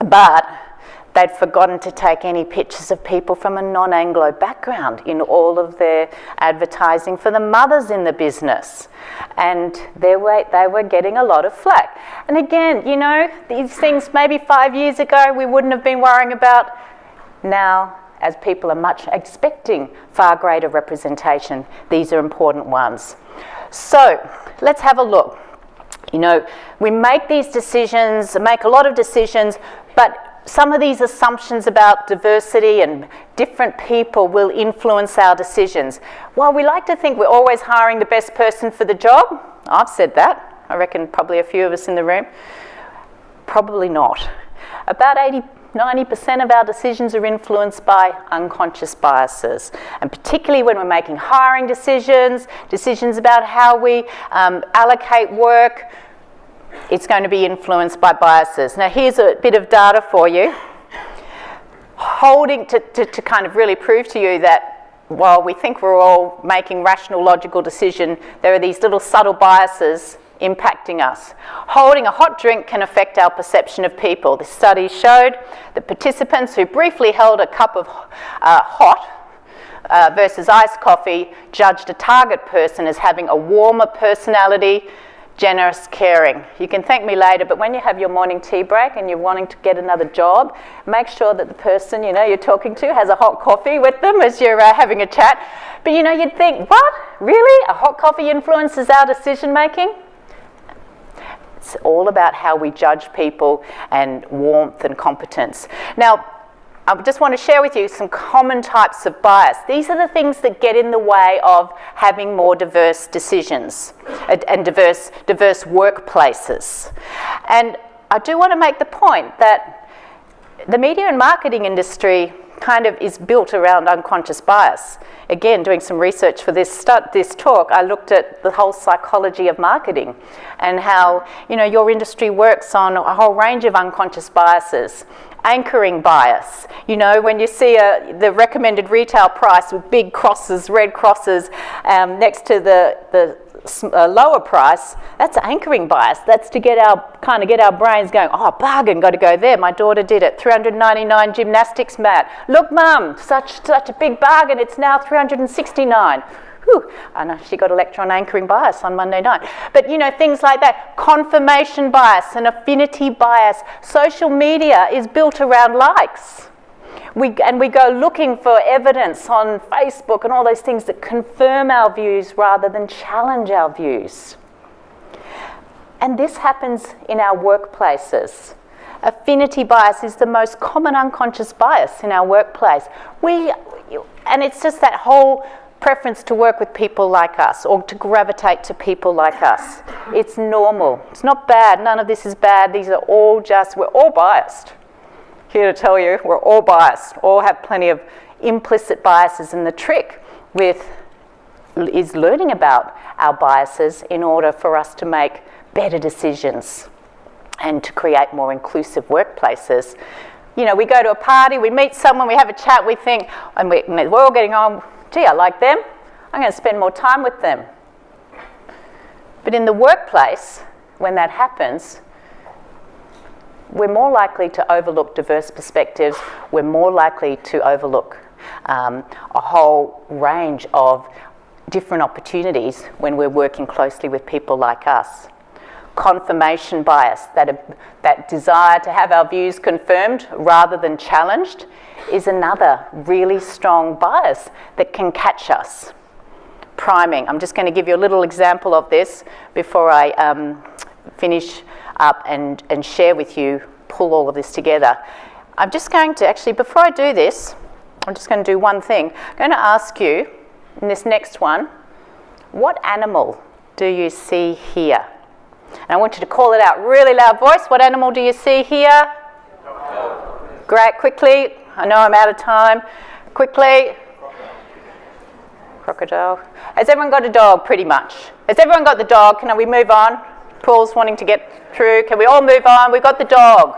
but they'd forgotten to take any pictures of people from a non-Anglo background in all of their advertising for the mothers in the business. And they were getting a lot of flack. And again, you know, these things maybe 5 years ago we wouldn't have been worrying about. Now, as people are much expecting far greater representation, these are important ones. So let's have a look. You know, we make these decisions, make a lot of decisions, but some of these assumptions about diversity and different people will influence our decisions. While we like to think we're always hiring the best person for the job, I've said that, I reckon probably a few of us in the room, probably not. About 90% of our decisions are influenced by unconscious biases, and particularly when we're making hiring decisions about how we allocate work, it's going to be influenced by biases. Now here's a bit of data for you, to kind of really prove to you that while we think we're all making rational, logical decision, there are these little subtle biases impacting us. Holding a hot drink can affect our perception of people. This study showed that participants who briefly held a cup of hot versus iced coffee judged a target person as having a warmer personality, generous, caring. You can thank me later, but when you have your morning tea break and you're wanting to get another job, make sure that the person you know you're talking to has a hot coffee with them as you're having a chat. But you know, you'd think, what? Really? A hot coffee influences our decision making? It's all about how we judge people and warmth and competence. Now, I just want to share with you some common types of bias. These are the things that get in the way of having more diverse decisions and diverse workplaces. And I do want to make the point that the media and marketing industry kind of is built around unconscious bias. Again, doing some research for this talk, I looked at the whole psychology of marketing and how, you know, your industry works on a whole range of unconscious biases. Anchoring bias. You know, when you see the recommended retail price with big crosses, red crosses, next to the lower price, that's anchoring bias. That's to get our brains going, oh, bargain, got to go there. My daughter did it, $399 gymnastics mat. Look, Mum, such a big bargain, it's now $369. Whew. I know she got electron anchoring bias on Monday night. But you know, things like that, confirmation bias and affinity bias. Social media is built around likes. We go looking for evidence on Facebook and all those things that confirm our views rather than challenge our views. And this happens in our workplaces. Affinity bias is the most common unconscious bias in our workplace. And it's just that whole preference to work with people like us or to gravitate to people like us. It's normal. It's not bad. None of this is bad. These are all we're all biased. Here to tell you, we're all biased, all have plenty of implicit biases, and the trick is learning about our biases in order for us to make better decisions and to create more inclusive workplaces. You know, we go to a party, we meet someone, we have a chat, we think, and we're all getting on, gee, I like them, I'm going to spend more time with them. But in the workplace, when that happens, we're more likely to overlook diverse perspectives. We're more likely to overlook a whole range of different opportunities when we're working closely with people like us. Confirmation bias, that desire to have our views confirmed rather than challenged, is another really strong bias that can catch us. Priming. I'm just going to give you a little example of this before I finish up and share with you, pull all of this together. I'm just going to, actually, before I do this, I'm just going to do one thing. I'm going to ask you, in this next one, what animal do you see here? And I want you to call it out really loud voice. What animal do you see here? Great, quickly. I know I'm out of time. Quickly. Crocodile. Has everyone got a dog, pretty much? Has everyone got the dog? Can we move on? Paul's wanting to get through. Can we all move on? We've got the dog.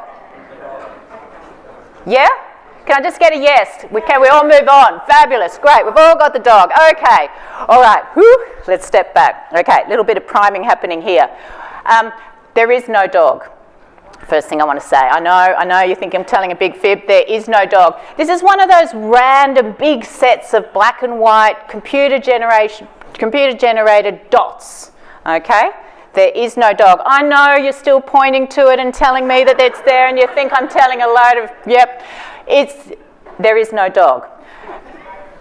Yeah? Can I just get a yes? Can we all move on? Fabulous. Great. We've all got the dog. Okay. All right. Whew. Let's step back. Okay. A little bit of priming happening here. There is no dog. First thing I want to say. I know you think I'm telling a big fib. There is no dog. This is one of those random big sets of black and white computer generated dots. Okay? There is no dog. I know you're still pointing to it and telling me that it's there, and you think I'm telling a load of, yep. There is no dog.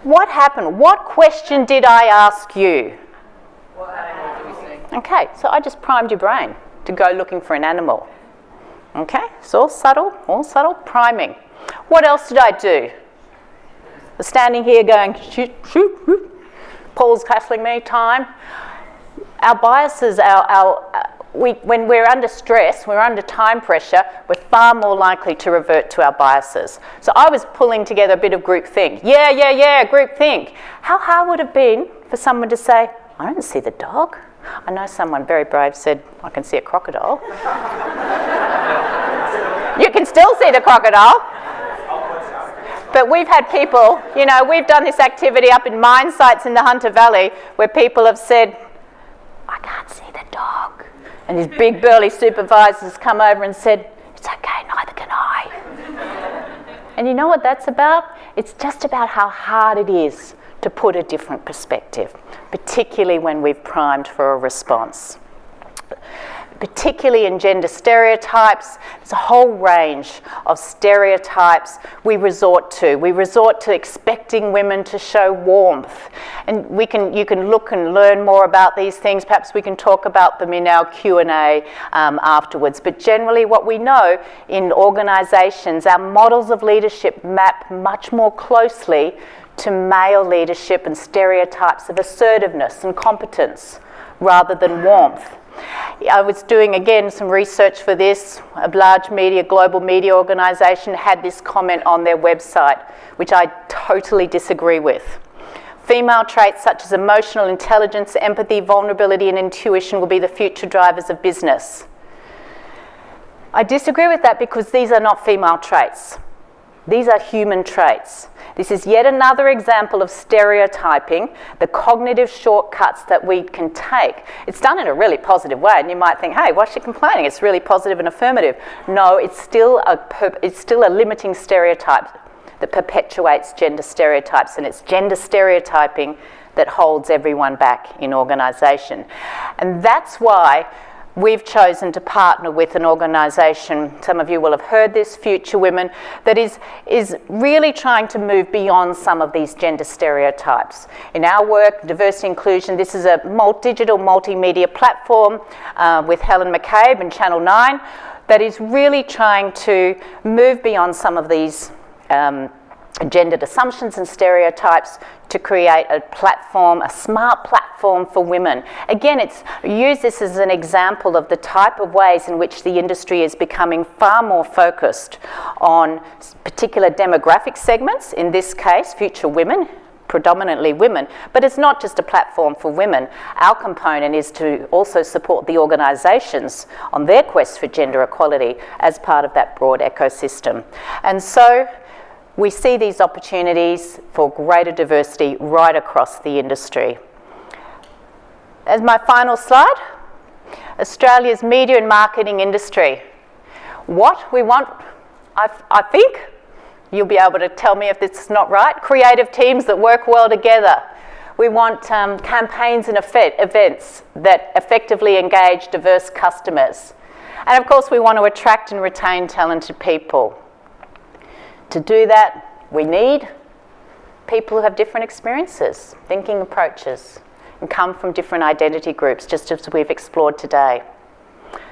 What happened? What question did I ask you? What animal do we see? Okay, so I just primed your brain to go looking for an animal. Okay, it's all subtle priming. What else did I do? I'm standing here going, shoot, shoot, shoot. Paul's hassling me, time. Our biases, when we're under stress, we're under time pressure, we're far more likely to revert to our biases. So I was pulling together a bit of groupthink. Yeah, groupthink. How hard would it have been for someone to say, I don't see the dog? I know someone very brave said, I can see a crocodile. You can still see the crocodile. But we've had people, you know, we've done this activity up in mine sites in the Hunter Valley where people have said, I can't see the dog. And these big burly supervisors come over and said, it's okay, neither can I. And you know what that's about? It's just about how hard it is to put a different perspective, particularly when we've primed for a response. Particularly in gender stereotypes, there's a whole range of stereotypes we resort to. We resort to expecting women to show warmth. And you can look and learn more about these things. Perhaps we can talk about them in our Q&A afterwards. But generally what we know in organisations, our models of leadership map much more closely to male leadership and stereotypes of assertiveness and competence rather than warmth. I was doing, again, some research for this. A large global media organisation had this comment on their website, which I totally disagree with. Female traits such as emotional intelligence, empathy, vulnerability and intuition will be the future drivers of business. I disagree with that because these are not female traits. These are human traits. This is yet another example of stereotyping, the cognitive shortcuts that we can take. It's done in a really positive way, and you might think, hey, what's she complaining? It's really positive and affirmative. No, it's still a limiting stereotype that perpetuates gender stereotypes, and it's gender stereotyping that holds everyone back in organisation. And that's why we've chosen to partner with an organisation, some of you will have heard this, Future Women, that is really trying to move beyond some of these gender stereotypes. In our work, Diversity Inclusion, this is a digital multimedia platform with Helen McCabe and Channel 9 that is really trying to move beyond some of these gendered assumptions and stereotypes to create a platform, a smart platform for women. Again, use this as an example of the type of ways in which the industry is becoming far more focused on particular demographic segments, in this case, future women, predominantly women, but it's not just a platform for women. Our component is to also support the organisations on their quest for gender equality as part of that broad ecosystem. And so we see these opportunities for greater diversity right across the industry. As my final slide, Australia's media and marketing industry. What we want, I think, you'll be able to tell me if this is not right, creative teams that work well together. We want campaigns and events that effectively engage diverse customers. And of course, we want to attract and retain talented people. To do that, we need people who have different experiences, thinking approaches, and come from different identity groups, just as we've explored today.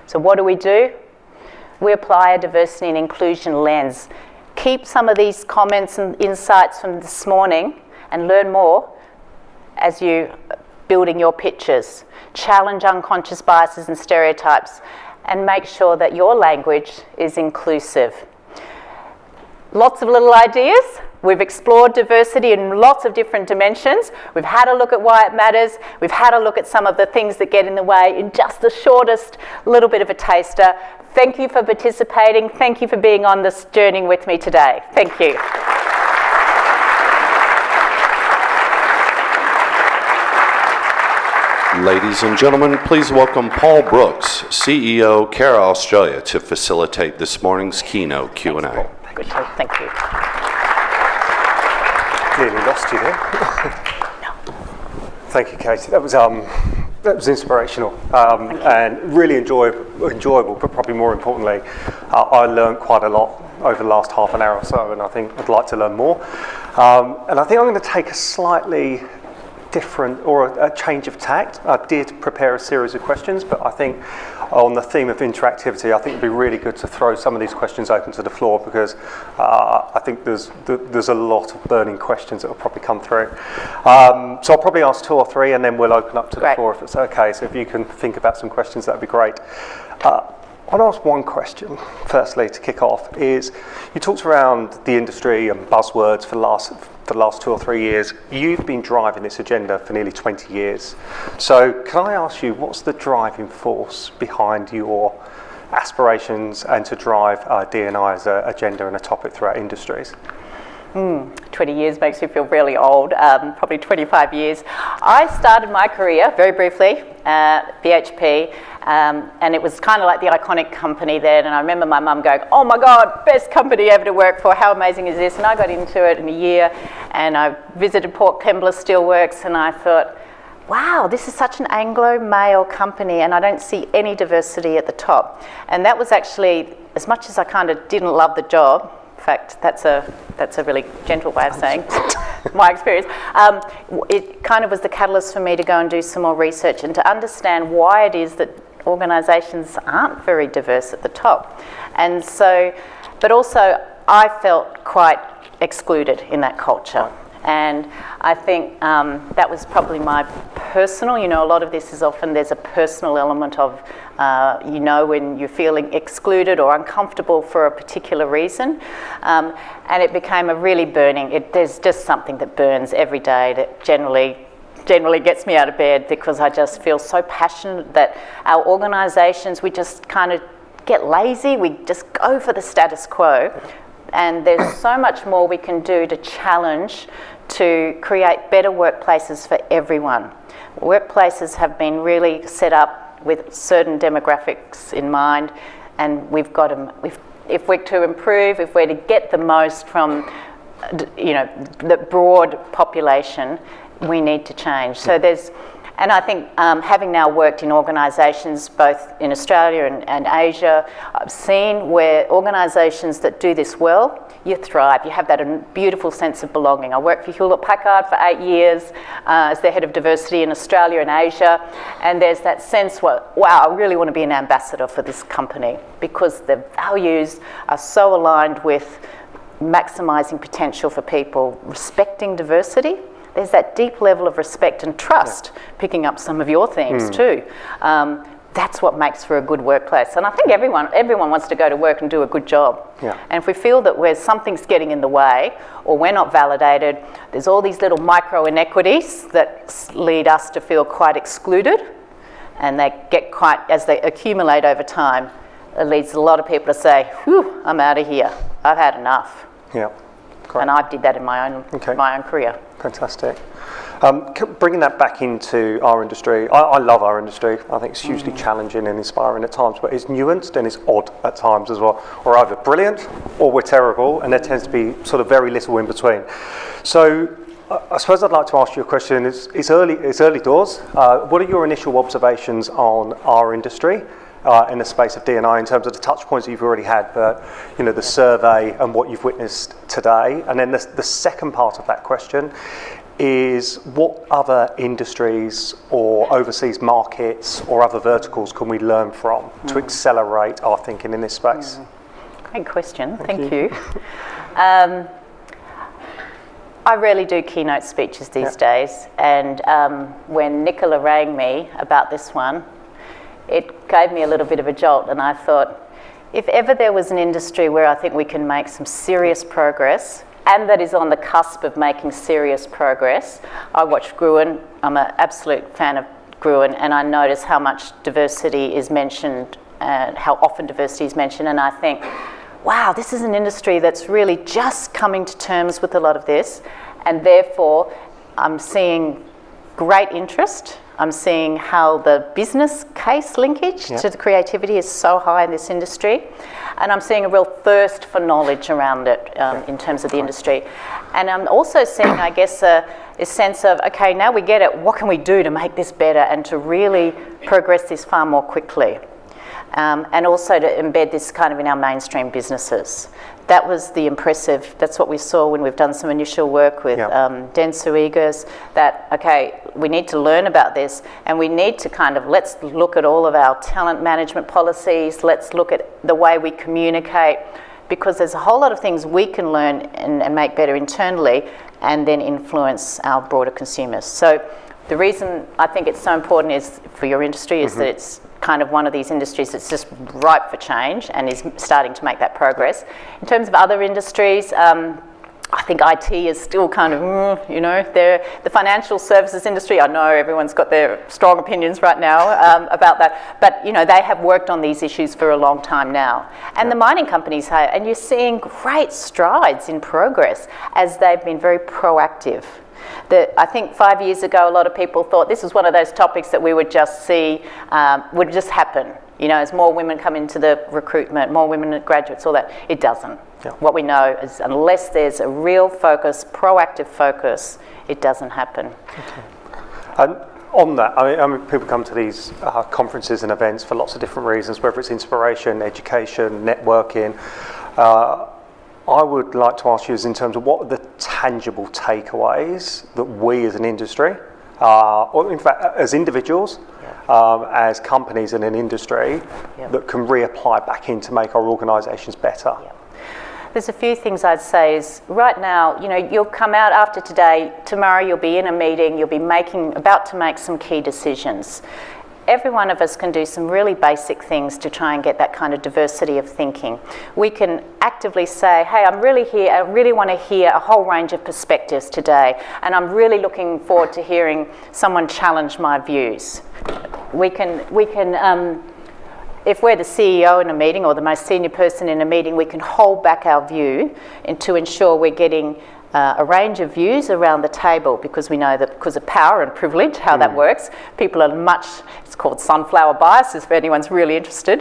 So what do? We apply a diversity and inclusion lens. Keep some of these comments and insights from this morning and learn more as you building your pitches. Challenge unconscious biases and stereotypes and make sure that your language is inclusive. Lots of little ideas. We've explored diversity in lots of different dimensions. We've had a look at why it matters. We've had a look at some of the things that get in the way in just the shortest little bit of a taster. Thank you for participating. Thank you for being on this journey with me today. Thank you. Ladies and gentlemen, please welcome Paul Brooks, CEO, Cara Australia, to facilitate this morning's Keynote Q&A. Good job. Thank you. Clearly lost you there. No. Thank you, Katie. That was inspirational and really enjoyable, but probably more importantly, I learned quite a lot over the last half an hour or so, and I think I'd like to learn more. And I think I'm going to take a slightly different or a change of tact. I did prepare a series of questions, but I think on the theme of interactivity, I think it'd be really good to throw some of these questions open to the floor because I think there's a lot of burning questions that will probably come through. So I'll probably ask 2 or 3 and then we'll open up to the floor if it's okay. So if you can think about some questions, that'd be great. I'll ask one question, firstly, to kick off, is you talked around the industry and buzzwords for the last 2 or 3 years. You've been driving this agenda for nearly 20 years. So can I ask you, what's the driving force behind your aspirations and to drive D&I as an agenda and a topic throughout industries? 20 years makes me feel really old, probably 25 years. I started my career, very briefly, at BHP, and it was kind of like the iconic company then, and I remember my mum going, oh my God, best company ever to work for, how amazing is this? And I got into it in a year, and I visited Port Kembla Steelworks, and I thought, wow, this is such an Anglo-male company, and I don't see any diversity at the top. And that was actually, as much as I kind of didn't love the job, in fact, that's a really gentle way of saying my experience. It kind of was the catalyst for me to go and do some more research and to understand why it is that organisations aren't very diverse at the top. And so, but also I felt quite excluded in that culture. And I think that was probably my personal, a lot of this is often there's a personal element of, when you're feeling excluded or uncomfortable for a particular reason. And it became a really there's just something that burns every day that generally gets me out of bed because I just feel so passionate that our organisations, we just kind of get lazy, we just go for the status quo. And there's so much more we can do to challenge, to create better workplaces for everyone. Workplaces have been really set up with certain demographics in mind, and we've got to, if we're to improve, if we're to get the most from, the broad population, we need to change. So and I think having now worked in organisations both in Australia and Asia, I've seen where organisations that do this well, you thrive. You have that beautiful sense of belonging. I worked for Hewlett-Packard for 8 years as the head of diversity in Australia and Asia, and there's that sense, wow, I really want to be an ambassador for this company because the values are so aligned with maximising potential for people, respecting diversity. There's that deep level of respect and trust, picking up some of your themes too. That's what makes for a good workplace. And I think everyone wants to go to work and do a good job. Yeah. And if we feel that something's getting in the way or we're not validated, there's all these little micro inequities that lead us to feel quite excluded, and they get quite, as they accumulate over time, it leads a lot of people to say, whew, I'm out of here. I've had enough. Yeah. Great. And I did that in my own career. Fantastic. Bringing that back into our industry, I love our industry. I think it's hugely challenging and inspiring at times, but it's nuanced and it's odd at times as well. We're either brilliant or we're terrible, and there tends to be sort of very little in between. So I suppose I'd like to ask you a question. It's early doors. What are your initial observations on our industry in the space of D&I in terms of the touch points that you've already had, but the survey and what you've witnessed today? And then the second part of that question is, what other industries or overseas markets or other verticals can we learn from to accelerate our thinking in this space? Great question, thank you. I rarely do keynote speeches these days, and when Nicola rang me about this one, it gave me a little bit of a jolt, and I thought, if ever there was an industry where I think we can make some serious progress, and that is on the cusp of making serious progress, I watched Gruen. I'm an absolute fan of Gruen, and I notice how much diversity is mentioned and how often diversity is mentioned, and I think, wow, this is an industry that's really just coming to terms with a lot of this, and therefore I'm seeing great interest. I'm seeing how the business case linkage to the creativity is so high in this industry, and I'm seeing a real thirst for knowledge around it in terms of the industry. And I'm also seeing, I guess, a sense of, okay, now we get it, what can we do to make this better and to really progress this far more quickly? And also to embed this kind of in our mainstream businesses. That was that's what we saw when we've done some initial work with Dentsu Eagers, that, okay, we need to learn about this, and we need to let's look at all of our talent management policies, let's look at the way we communicate, because there's a whole lot of things we can learn and make better internally, and then influence our broader consumers. So the reason I think it's so important is for your industry is that it's kind of one of these industries that's just ripe for change and is starting to make that progress. In terms of other industries, I think IT is still kind of, the financial services industry, I know everyone's got their strong opinions right now about that, but they have worked on these issues for a long time now. And the mining companies have, and you're seeing great strides in progress as they've been very proactive. I think 5 years ago, a lot of people thought this was one of those topics that we would just see, would just happen. As more women come into the recruitment, more women graduates, all that. It doesn't. Yeah. What we know is unless there's a real focus, proactive focus, it doesn't happen. Okay. And on that, I mean, people come to these conferences and events for lots of different reasons, whether it's inspiration, education, networking. I would like to ask you is in terms of what are the tangible takeaways that we as an industry, or in fact as individuals, as companies in an industry, that can reapply back in to make our organisations better? There's a few things I'd say is, right now, you'll come out after today, tomorrow you'll be in a meeting, you'll be about to make some key decisions. Every one of us can do some really basic things to try and get that kind of diversity of thinking. We can actively say, hey, I'm really here, I really want to hear a whole range of perspectives today, and I'm really looking forward to hearing someone challenge my views. We can if we're the CEO in a meeting or the most senior person in a meeting, we can hold back our view and to ensure we're getting a range of views around the table, because we know that because of power and privilege, how that works, people are much, it's called sunflower bias, if anyone's really interested.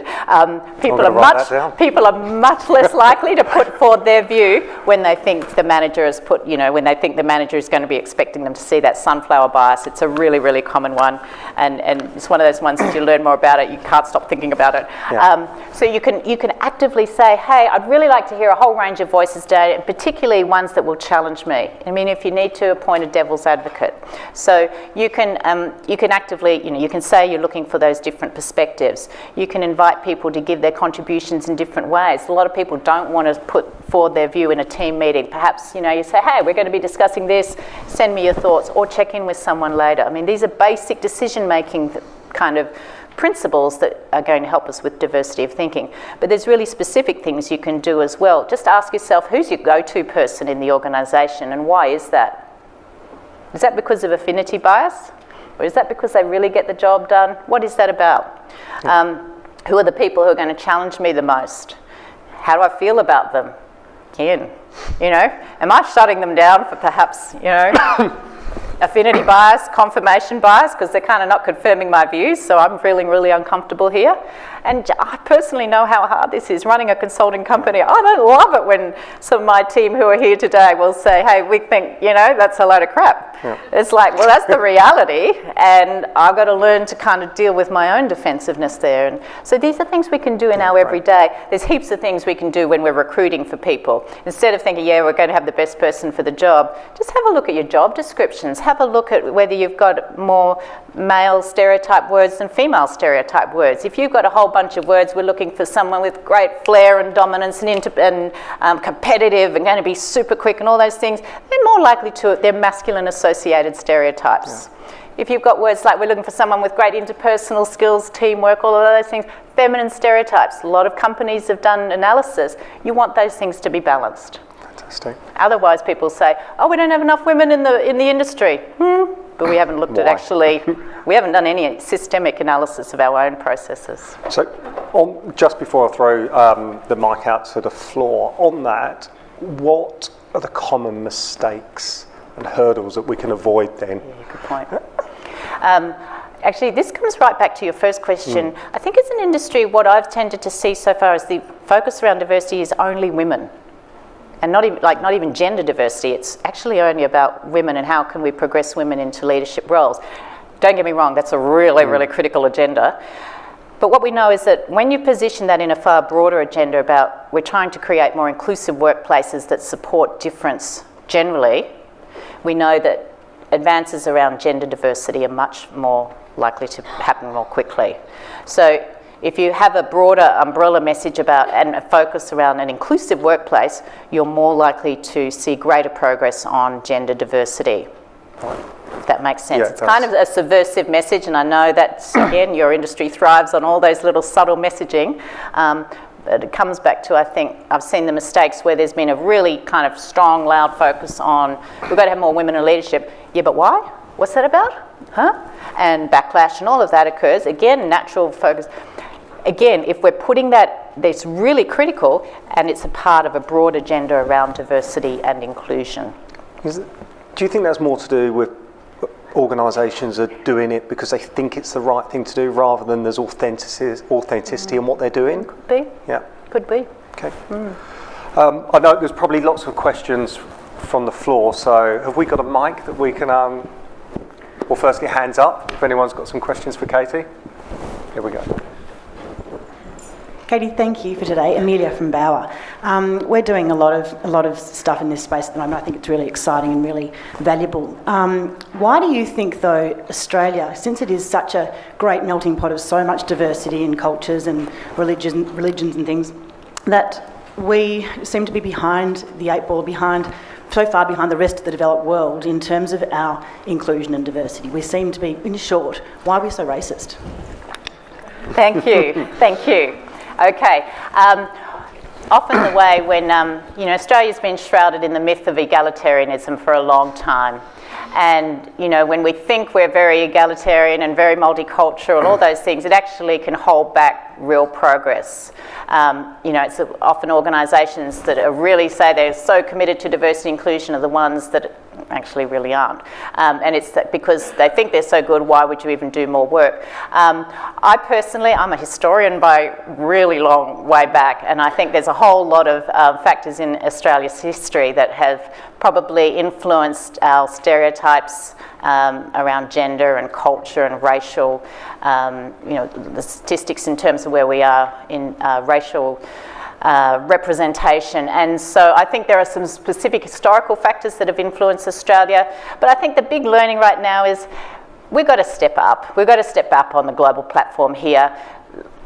People are much less likely to put forward their view when they think the manager has put, when they think the manager is going to be expecting them to see that sunflower bias. It's a really, really common one, and it's one of those ones as you learn more about it, you can't stop thinking about it. Yeah. So you can actively say, hey, I'd really like to hear a whole range of voices today, and particularly ones that will challenge me. I mean, if you need to, appoint a devil's advocate. So you can actively, you can say you're looking for those different perspectives. You can invite people to give their contributions in different ways. A lot of people don't want to put forward their view in a team meeting. Perhaps, you say, hey, we're going to be discussing this, send me your thoughts, or check in with someone later. I mean, these are basic decision-making kind of principles that are going to help us with diversity of thinking. But there's really specific things you can do as well. Just ask yourself, who's your go-to person in the organisation, and why is that? Is that because of affinity bias? Or is that because they really get the job done? What is that about? Who are the people who are going to challenge me the most? How do I feel about them? Again, am I shutting them down for perhaps, affinity bias, confirmation bias, because they're kind of not confirming my views, so I'm feeling really uncomfortable here. And I personally know how hard this is, running a consulting company. I don't love it when some of my team who are here today will say, hey, we think, that's a load of crap. Yeah. It's like, well, that's the reality, and I've got to learn to kind of deal with my own defensiveness there. And so these are things we can do in our everyday. There's heaps of things we can do when we're recruiting for people. Instead of thinking, we're going to have the best person for the job, just have a look at your job descriptions. Have a look at whether you've got more male stereotype words than female stereotype words. If you've got a whole bunch of words, we're looking for someone with great flair and dominance and competitive and going to be super quick and all those things, they're more likely to, they're masculine associated stereotypes. Yeah. If you've got words like we're looking for someone with great interpersonal skills, teamwork, all of those things, feminine stereotypes. A lot of companies have done analysis. You want those things to be balanced. Fantastic. Otherwise people say, oh, we don't have enough women in the industry. But we haven't looked at we haven't done any systemic analysis of our own processes. So just before I throw the mic out to the floor, on that, what are the common mistakes and hurdles that we can avoid then? Yeah, good point. Actually, this comes right back to your first question. I think as an industry, what I've tended to see so far is the focus around diversity is only women. And not even gender diversity, it's actually only about women and how can we progress women into leadership roles. Don't get me wrong, that's a really, really critical agenda. But what we know is that when you position that in a far broader agenda about we're trying to create more inclusive workplaces that support difference generally, we know that advances around gender diversity are much more likely to happen more quickly. So if you have a broader umbrella message about and a focus around an inclusive workplace, you're more likely to see greater progress on gender diversity. If that makes sense. It's kind of a subversive message, and I know that, again, your industry thrives on all those little subtle messaging. But it comes back to, I think, I've seen the mistakes where there's been a really kind of strong, loud focus on, we've got to have more women in leadership. Yeah, but why? What's that about? And backlash and all of that occurs. Again, natural focus. Again, if we're putting that's really critical, and it's a part of a broad agenda around diversity and inclusion. Do you think that's more to do with organisations are doing it because they think it's the right thing to do rather than there's authenticity in what they're doing? Could be. Yeah. Could be. Okay. I know there's probably lots of questions from the floor, so have we got a mic that we can, well, firstly, hands up if anyone's got some questions for Katie. Here we go. Katie, thank you for today. Amelia from Bauer. We're doing a lot of stuff in this space at the moment. I think it's really exciting and really valuable. Why do you think, though, Australia, since it is such a great melting pot of so much diversity in cultures and religions and things, that we seem to be behind the eight ball, so far behind the rest of the developed world in terms of our inclusion and diversity? We seem to be, in short, why are we so racist? Thank you. Thank you. Okay. Often the way when, Australia's been shrouded in the myth of egalitarianism for a long time. And, when we think we're very egalitarian and very multicultural and all those things, it actually can hold back real progress. It's often organisations that are really say they're so committed to diversity and inclusion are the ones that actually really aren't. And it's that because they think they're so good, why would you even do more work? I'm a historian by really long way back, and I think there's a whole lot of factors in Australia's history that have probably influenced our stereotypes around gender and culture and racial, the statistics in terms of where we are in racial representation. And so I think there are some specific historical factors that have influenced Australia, but I think the big learning right now is we've got to step up. We've got to step up on the global platform here.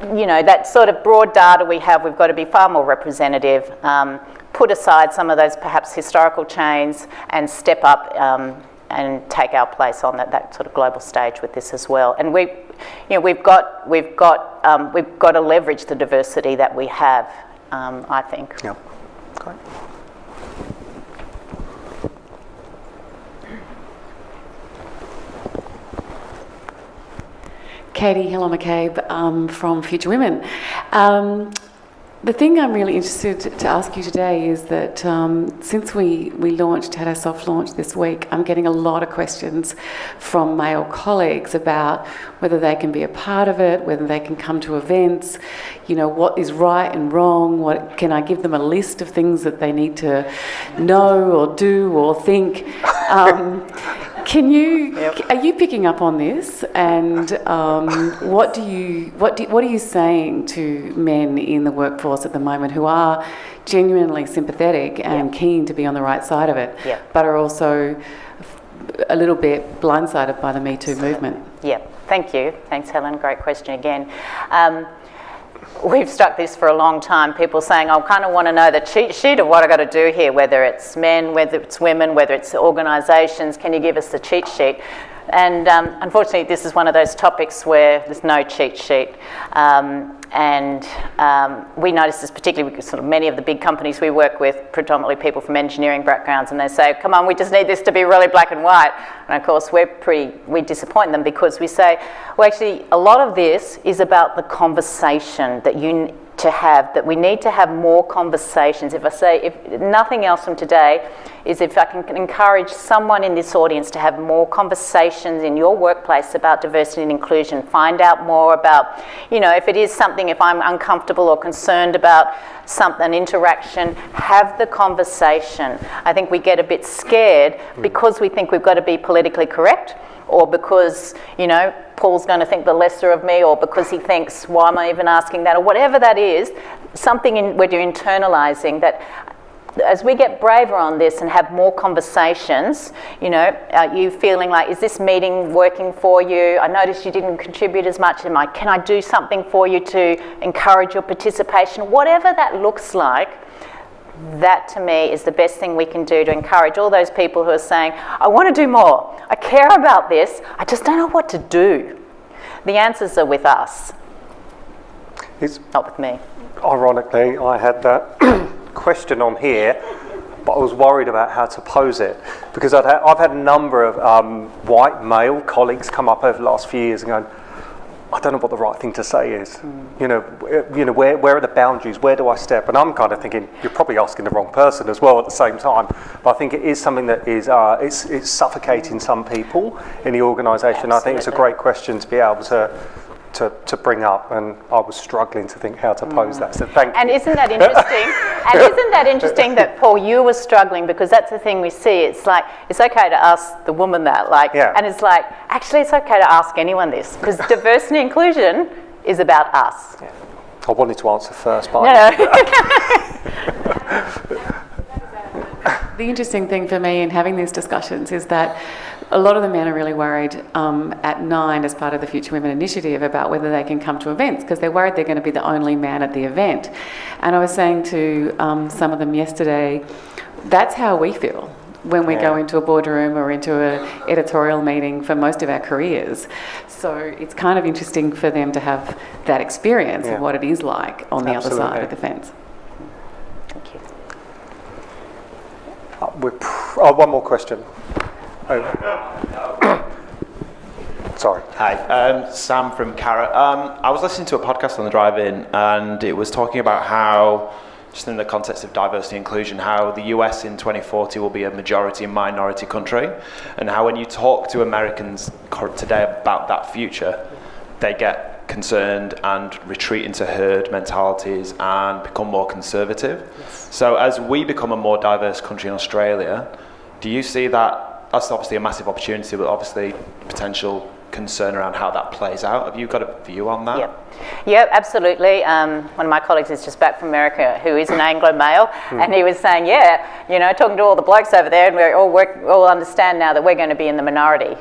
That sort of broad data we have, we've got to be far more representative, put aside some of those perhaps historical chains and step up and take our place on that sort of global stage with this as well. And we've got to leverage the diversity that we have, I think. Yeah, great. Katie Hiller-McCabe from Future Women. The thing I'm really interested to ask you today is that since we had our soft launch this week, I'm getting a lot of questions from male colleagues about whether they can be a part of it, whether they can come to events, what is right and wrong, can I give them a list of things that they need to know or do or think. Are you picking up on this? And what are you saying to men in the workforce at the moment who are genuinely sympathetic and keen to be on the right side of it, but are also a little bit blindsided by the Me Too movement? Yeah, thank you. Thanks, Helen. Great question again. We've struck this for a long time, people saying, I kind of want to know the cheat sheet of what I've got to do here, whether it's men, whether it's women, whether it's organisations, can you give us the cheat sheet? And unfortunately, this is one of those topics where there's no cheat sheet. We notice this particularly because sort of many of the big companies we work with, predominantly people from engineering backgrounds, and they say, come on, we just need this to be really black and white. And of course, we disappoint them because we say, well, actually, a lot of this is about the conversation that that we need to have more conversations. If nothing else from today, is if I can encourage someone in this audience to have more conversations in your workplace about diversity and inclusion, find out more about, if it is something, if I'm uncomfortable or concerned about an interaction, have the conversation. I think we get a bit scared because we think we've got to be politically correct, or because, Paul's going to think the lesser of me, or because he thinks, why am I even asking that, or whatever that is, something where you're internalising that. As we get braver on this and have more conversations, are you feeling like, is this meeting working for you? I noticed you didn't contribute as much. Can I do something for you to encourage your participation? Whatever that looks like, that to me is the best thing we can do to encourage all those people who are saying, I want to do more, I care about this, I just don't know what to do. The answers are with us, not with me. Ironically, I had that question on here, but I was worried about how to pose it because I've had a number of white male colleagues come up over the last few years and going, I don't know what the right thing to say is. Where are the boundaries? Where do I step? And I'm kind of thinking you're probably asking the wrong person as well at the same time. But I think it is something that is it's suffocating some people in the organisation. I think it's a great question to be able to bring up, and I was struggling to think how to pose that. So thank you. And isn't that interesting? And isn't that interesting that, Paul, you were struggling, because that's the thing we see. It's like, it's okay to ask the woman that, and it's like, actually it's okay to ask anyone this, because diversity and inclusion is about us. Yeah. I wanted to answer first, but The interesting thing for me in having these discussions is that a lot of the men are really worried at Nine as part of the Future Women Initiative about whether they can come to events, because they're worried they're going to be the only man at the event. And I was saying to some of them yesterday, that's how we feel when we go into a boardroom or into an editorial meeting for most of our careers. So it's kind of interesting for them to have that experience of what it is like on the other side of the fence. Thank you. One more question. Sorry. Hi, Sam from Carrot. I was listening to a podcast on the drive-in, and it was talking about how, just in the context of diversity and inclusion, how the US in 2040 will be a majority and minority country, and how when you talk to Americans today about that future, they get concerned and retreat into herd mentalities and become more conservative. Yes. So as we become a more diverse country in Australia, do you see that? That's obviously a massive opportunity, but obviously potential concern around how that plays out. Have you got a view on that? Yeah, absolutely. One of my colleagues is just back from America who is an Anglo male, and he was saying, talking to all the blokes over there, and we all understand now that we're going to be in the minority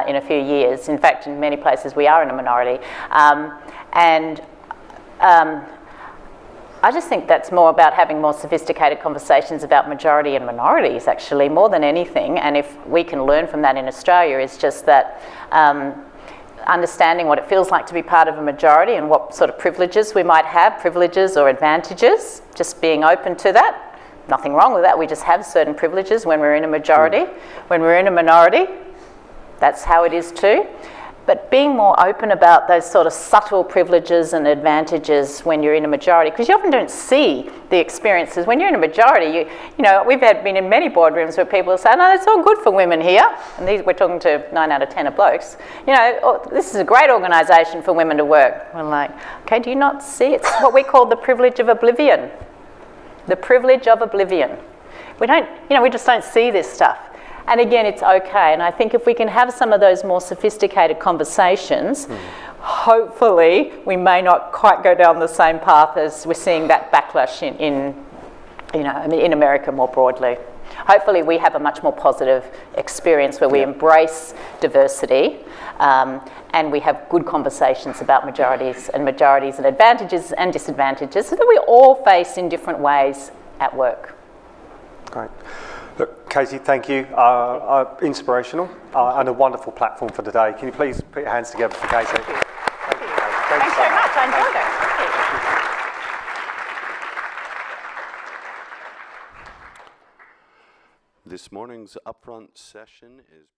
in a few years. In fact, in many places we are in a minority. I just think that's more about having more sophisticated conversations about majority and minorities, actually, more than anything. And if we can learn from that in Australia, is just that understanding what it feels like to be part of a majority and what sort of privileges we might have, privileges or advantages, just being open to that. Nothing wrong with that. We just have certain privileges when we're in a majority. When we're in a minority, that's how it is too. But being more open about those sort of subtle privileges and advantages when you're in a majority, because you often don't see the experiences. When you're in a majority, we've been in many boardrooms where people say, no, it's all good for women here. And we're talking to 9 out of 10 are blokes. This is a great organisation for women to work. We're like, okay, do you not see? It's what we call the privilege of oblivion. The privilege of oblivion. We just don't see this stuff. And again, it's okay. And I think if we can have some of those more sophisticated conversations, hopefully we may not quite go down the same path as we're seeing that backlash in America more broadly. Hopefully we have a much more positive experience where we embrace diversity and we have good conversations about majorities and advantages and disadvantages that we all face in different ways at work. Great. Look, Katie, thank you. Inspirational and a wonderful platform for today. Can you please put your hands together for Katie? Thank you. Thanks very much. I enjoyed it. This morning's upfront session is